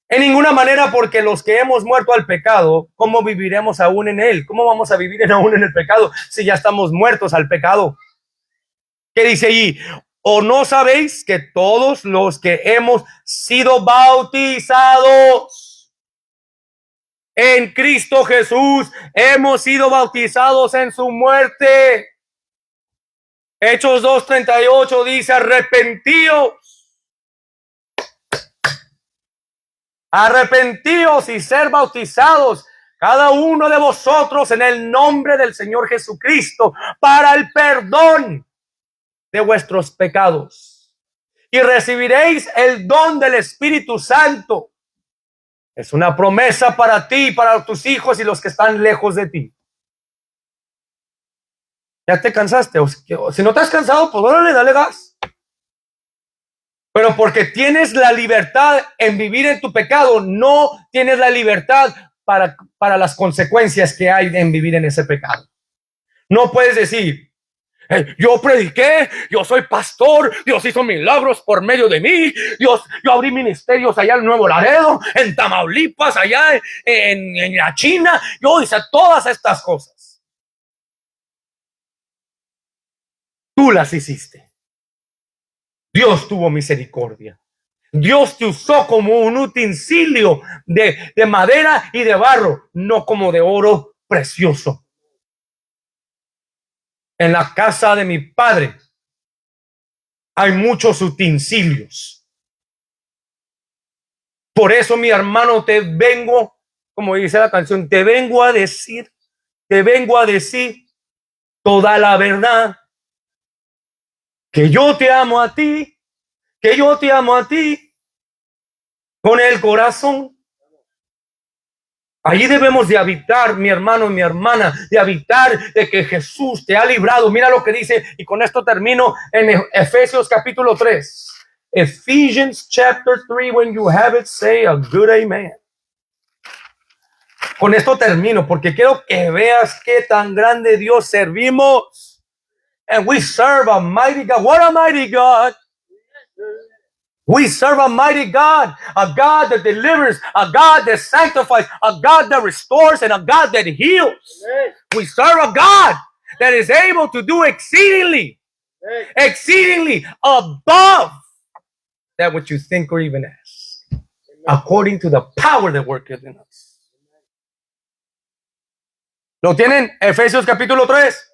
en ninguna manera, porque los que hemos muerto al pecado, ¿cómo viviremos aún en él? ¿Cómo vamos a vivir aún en el pecado si ya estamos muertos al pecado? ¿Qué dice allí? ¿O no sabéis que todos los que hemos sido bautizados en Cristo Jesús, hemos sido bautizados en su muerte? Hechos 2:38 dice, arrepentíos y ser bautizados cada uno de vosotros en el nombre del Señor Jesucristo para el perdón de vuestros pecados y recibiréis el don del Espíritu Santo. Es una promesa para ti, para tus hijos y los que están lejos de ti. ¿Ya te cansaste? O si no te has cansado, pues órale, dale gas. Pero porque tienes la libertad en vivir en tu pecado, no tienes la libertad para las consecuencias que hay en vivir en ese pecado. No puedes decir, yo prediqué, yo soy pastor, Dios hizo milagros por medio de mí, yo abrí ministerios allá en Nuevo Laredo, en Tamaulipas, allá en la China, yo hice todas estas cosas. Tú las hiciste. Dios tuvo misericordia. Dios te usó como un utensilio de madera y de barro, no como de oro precioso. En la casa de mi padre hay muchos utensilios. Por eso, mi hermano, te vengo, como dice la canción, te vengo a decir toda la verdad. Que yo te amo a ti, con el corazón. Allí debemos de habitar, mi hermano y mi hermana, de habitar de que Jesús te ha librado. Mira lo que dice, y con esto termino, en Efesios capítulo 3. Ephesians chapter 3, when you have it, say a good amen. Con esto termino, porque quiero que veas qué tan grande Dios servimos. And we serve a mighty God. What a mighty God. We serve a mighty God, a God that delivers, a God that sanctifies, a God that restores, and a God that heals. We serve a God that is able to do exceedingly above that which you think or even ask, according to the power that worketh in us. ¿Lo tienen? Efesios capítulo 3.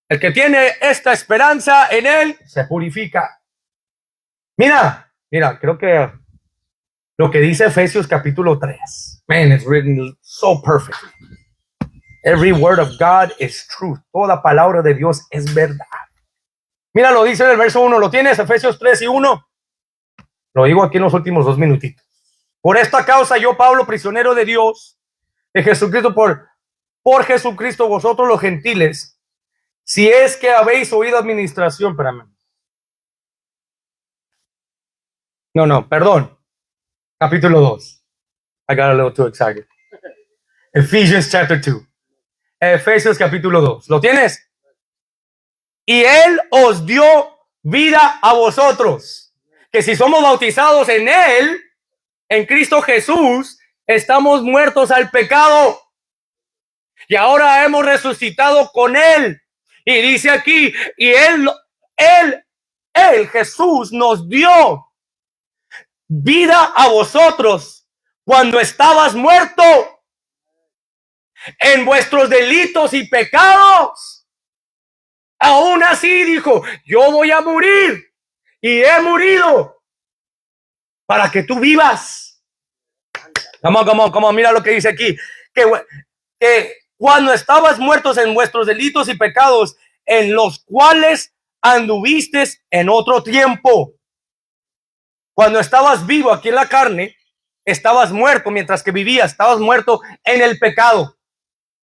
El que tiene esta esperanza en él se purifica. Mira, creo que lo que dice Efesios capítulo 3. Man, it's written so perfectly. Every word of God is truth. Toda palabra de Dios es verdad. Mira, lo dice en el verso 1. ¿Lo tienes? Efesios 3:1. Lo digo aquí en los últimos 2 minutitos. Por esta causa yo, Pablo, prisionero de Dios, de Jesucristo, por Jesucristo, vosotros los gentiles, Si es que habéis oído administración, espérame. No, perdón. Capítulo 2. I got a little too excited. Ephesians chapter 2. Efesios capítulo 2. ¿Lo tienes? Y Él os dio vida a vosotros, que si somos bautizados en Él, en Cristo Jesús, estamos muertos al pecado y ahora hemos resucitado con Él. Y dice aquí, y Él, Jesús nos dio vida a vosotros cuando estabas muerto en vuestros delitos y pecados. Aún así dijo, yo voy a morir y he morido para que tú vivas. Come on, mira lo que dice aquí, que cuando estabas muertos en vuestros delitos y pecados, en los cuales anduviste en otro tiempo. Cuando estabas vivo aquí en la carne, estabas muerto mientras que vivías, estabas muerto en el pecado,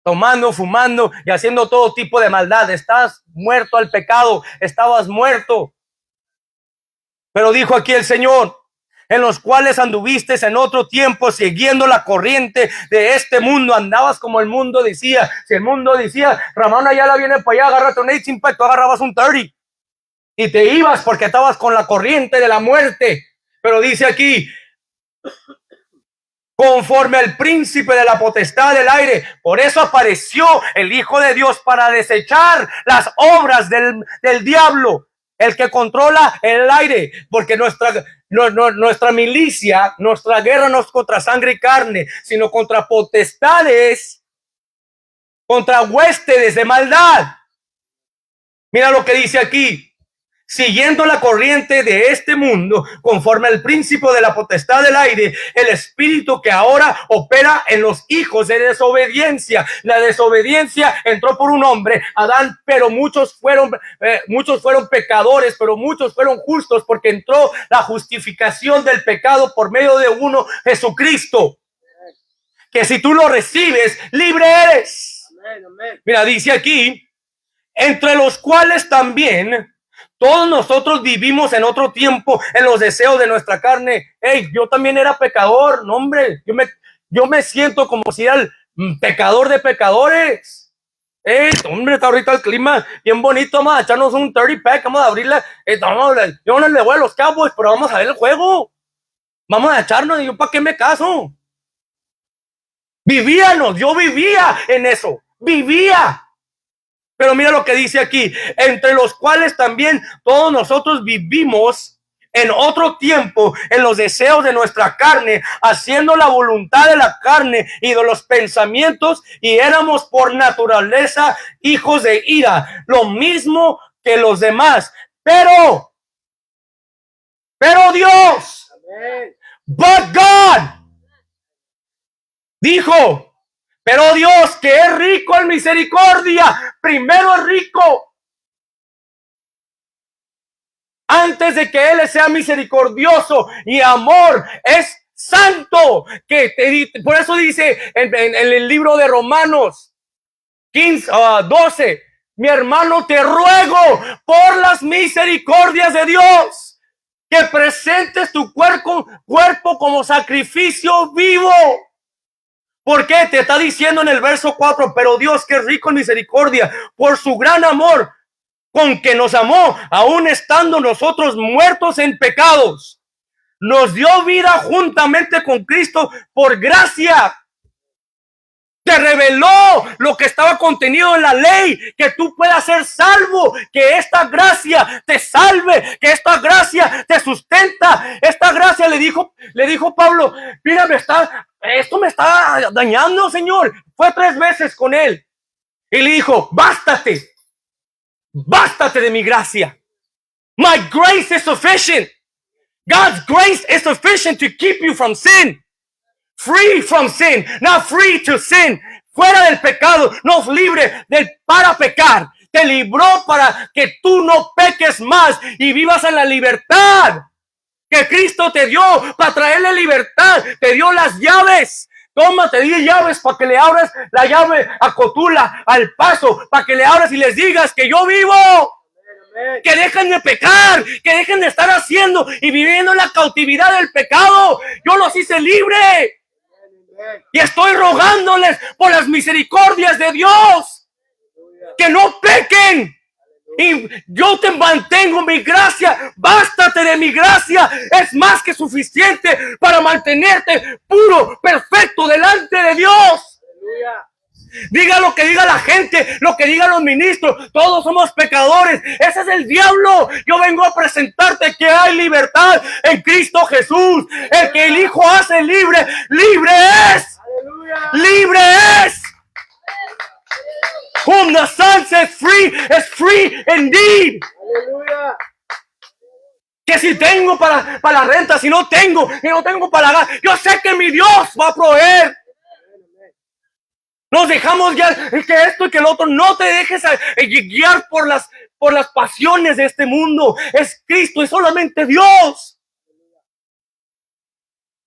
tomando, fumando y haciendo todo tipo de maldad. Estás muerto al pecado, estabas muerto. Pero dijo aquí el Señor, en los cuales anduviste en otro tiempo siguiendo la corriente de este mundo. Andabas como el mundo decía. Si el mundo decía, Ramón Ayala viene para allá, agárrate un 18-pack, tú agarrabas un 30 y te ibas porque estabas con la corriente de la muerte. Pero dice aquí, conforme al príncipe de la potestad del aire. Por eso apareció el Hijo de Dios, para desechar las obras del diablo, el que controla el aire, porque nuestra milicia, nuestra guerra no es contra sangre y carne, sino contra potestades, contra huéspedes de maldad. Mira lo que dice aquí. Siguiendo la corriente de este mundo, conforme al principio de la potestad del aire, el espíritu que ahora opera en los hijos de desobediencia. La desobediencia entró por un hombre, Adán, pero muchos fueron pecadores, pero muchos fueron justos, porque entró la justificación del pecado por medio de uno, Jesucristo. Que si tú lo recibes, libre eres. Mira, dice aquí, entre los cuales también todos nosotros vivimos en otro tiempo en los deseos de nuestra carne. Hey, yo también era pecador, no hombre, yo me siento como si era el pecador de pecadores. Hey, hombre, está ahorita el clima bien bonito, vamos a echarnos un 30-pack, vamos a abrirla. Yo no le voy a los Cowboys, pero vamos a ver el juego. Vamos a echarnos, y yo, ¿para qué me caso? Yo vivía en eso, vivía. Pero mira lo que dice aquí, entre los cuales también todos nosotros vivimos en otro tiempo en los deseos de nuestra carne, haciendo la voluntad de la carne y de los pensamientos, y éramos por naturaleza hijos de ira, lo mismo que los demás. Pero Dios, but God, dijo, pero Dios, que es rico en misericordia, primero es rico, antes de que Él sea misericordioso y amor, es santo. Por eso dice en el libro de Romanos 12, mi hermano, te ruego por las misericordias de Dios, que presentes tu cuerpo como sacrificio vivo. ¿Por qué? Te está diciendo en el verso 4, pero Dios, que es rico en misericordia, por su gran amor con que nos amó, aun estando nosotros muertos en pecados, nos dio vida juntamente con Cristo. Por gracia te reveló lo que estaba contenido en la ley, que tú puedas ser salvo, que esta gracia te salve, que esta gracia te sustenta. Esta gracia, le dijo Pablo, mira, esto me está dañando, Señor. Fue 3 veces con él y le dijo, bástate de mi gracia. My grace is sufficient. God's grace is sufficient to keep you from sin. Free from sin, not free to sin. Fuera del pecado, no libre para pecar. Te libró para que tú no peques más y vivas en la libertad que Cristo te dio, para traerle libertad. Te dio las llaves. Tómate 10 llaves para que le abras la llave a Cotula, al Paso, para que le abras y les digas que yo vivo. Que dejen de pecar, que dejen de estar haciendo y viviendo en la cautividad del pecado. Yo los hice libre. Y estoy rogándoles por las misericordias de Dios. Que no pequen. Y yo te mantengo mi gracia. Bástate de mi gracia. Es más que suficiente para mantenerte puro, perfecto delante de Dios. Diga lo que diga la gente, lo que digan los ministros, todos somos pecadores. Ese es el diablo. Yo vengo a presentarte que hay libertad en Cristo Jesús. El que el Hijo hace libre, libre es. Aleluya. Libre es. Whom the Son sets free is free indeed. Aleluya. Que si tengo para la renta, si no tengo, y no tengo para la gas, yo sé que mi Dios va a proveer. Nos dejamos guiar que esto y que el otro. No te dejes guiar por las pasiones de este mundo. Es Cristo, es solamente Dios.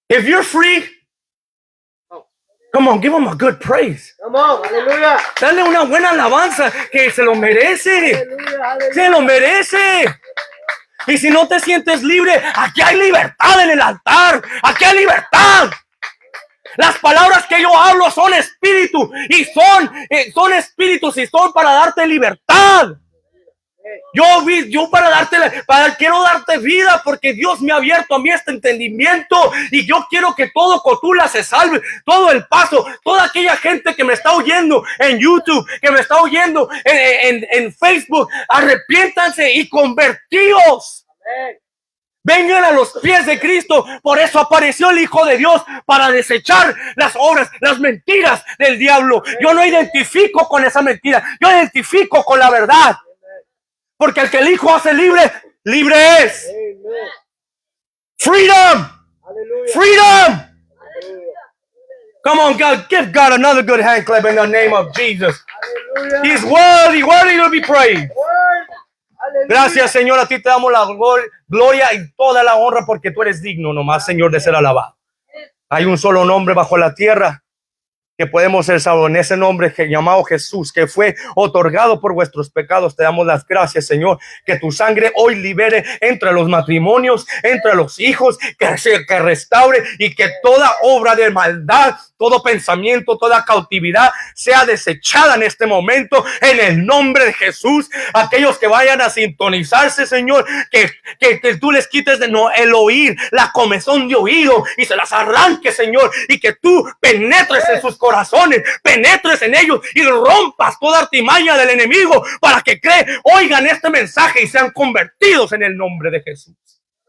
If you're free, come on, give him a good praise. Come on, aleluya. Dale una buena alabanza, que se lo merece. Aleluya, aleluya. Se lo merece. Y si no te sientes libre, aquí hay libertad en el altar. Aquí hay libertad. Las palabras que yo hablo son espíritu y son espíritus y son para darte libertad. Quiero darte vida porque Dios me ha abierto a mí este entendimiento y yo quiero que todo Cotula se salve, todo El Paso, toda aquella gente que me está oyendo en YouTube, que me está oyendo en Facebook, arrepiéntanse y convertíos. Amén. Vengan a los pies de Cristo. Por eso apareció el Hijo de Dios, para desechar las obras, las mentiras del diablo. Yo no identifico con esa mentira, yo identifico con la verdad. Porque el que el Hijo hace libre, libre es. Freedom. Freedom. Come on, God, give God another good hand clap in the name of Jesus. He's worthy, worthy to be praised. Gracias, Señor, a ti te damos la gloria y toda la honra porque tú eres digno nomás, Señor, de ser alabado. Hay un solo nombre bajo la tierra que podemos ser salvos, en ese nombre llamado Jesús, que fue otorgado por vuestros pecados. Te damos las gracias, Señor, que tu sangre hoy libere entre los matrimonios, entre los hijos, que restaure y que toda obra de maldad, todo pensamiento, toda cautividad sea desechada en este momento, en el nombre de Jesús. Aquellos que vayan a sintonizarse, Señor, que tú les quites el oír, la comezón de oído y se las arranques, Señor, y que tú penetres en sus corazones, penetres en ellos y rompas toda artimaña del enemigo para que oigan este mensaje y sean convertidos en el nombre de Jesús.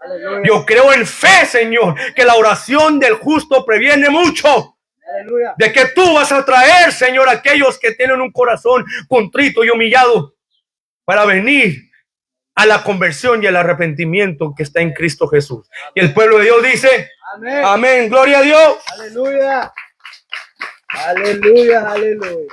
Aleluya. Yo creo en fe, Señor, que la oración del justo previene mucho. Aleluya. De que tú vas a traer, Señor, a aquellos que tienen un corazón contrito y humillado para venir a la conversión y al arrepentimiento que está en Cristo Jesús. Y el pueblo de Dios dice: amén. Amén. Gloria a Dios. Aleluya. Aleluya, aleluya.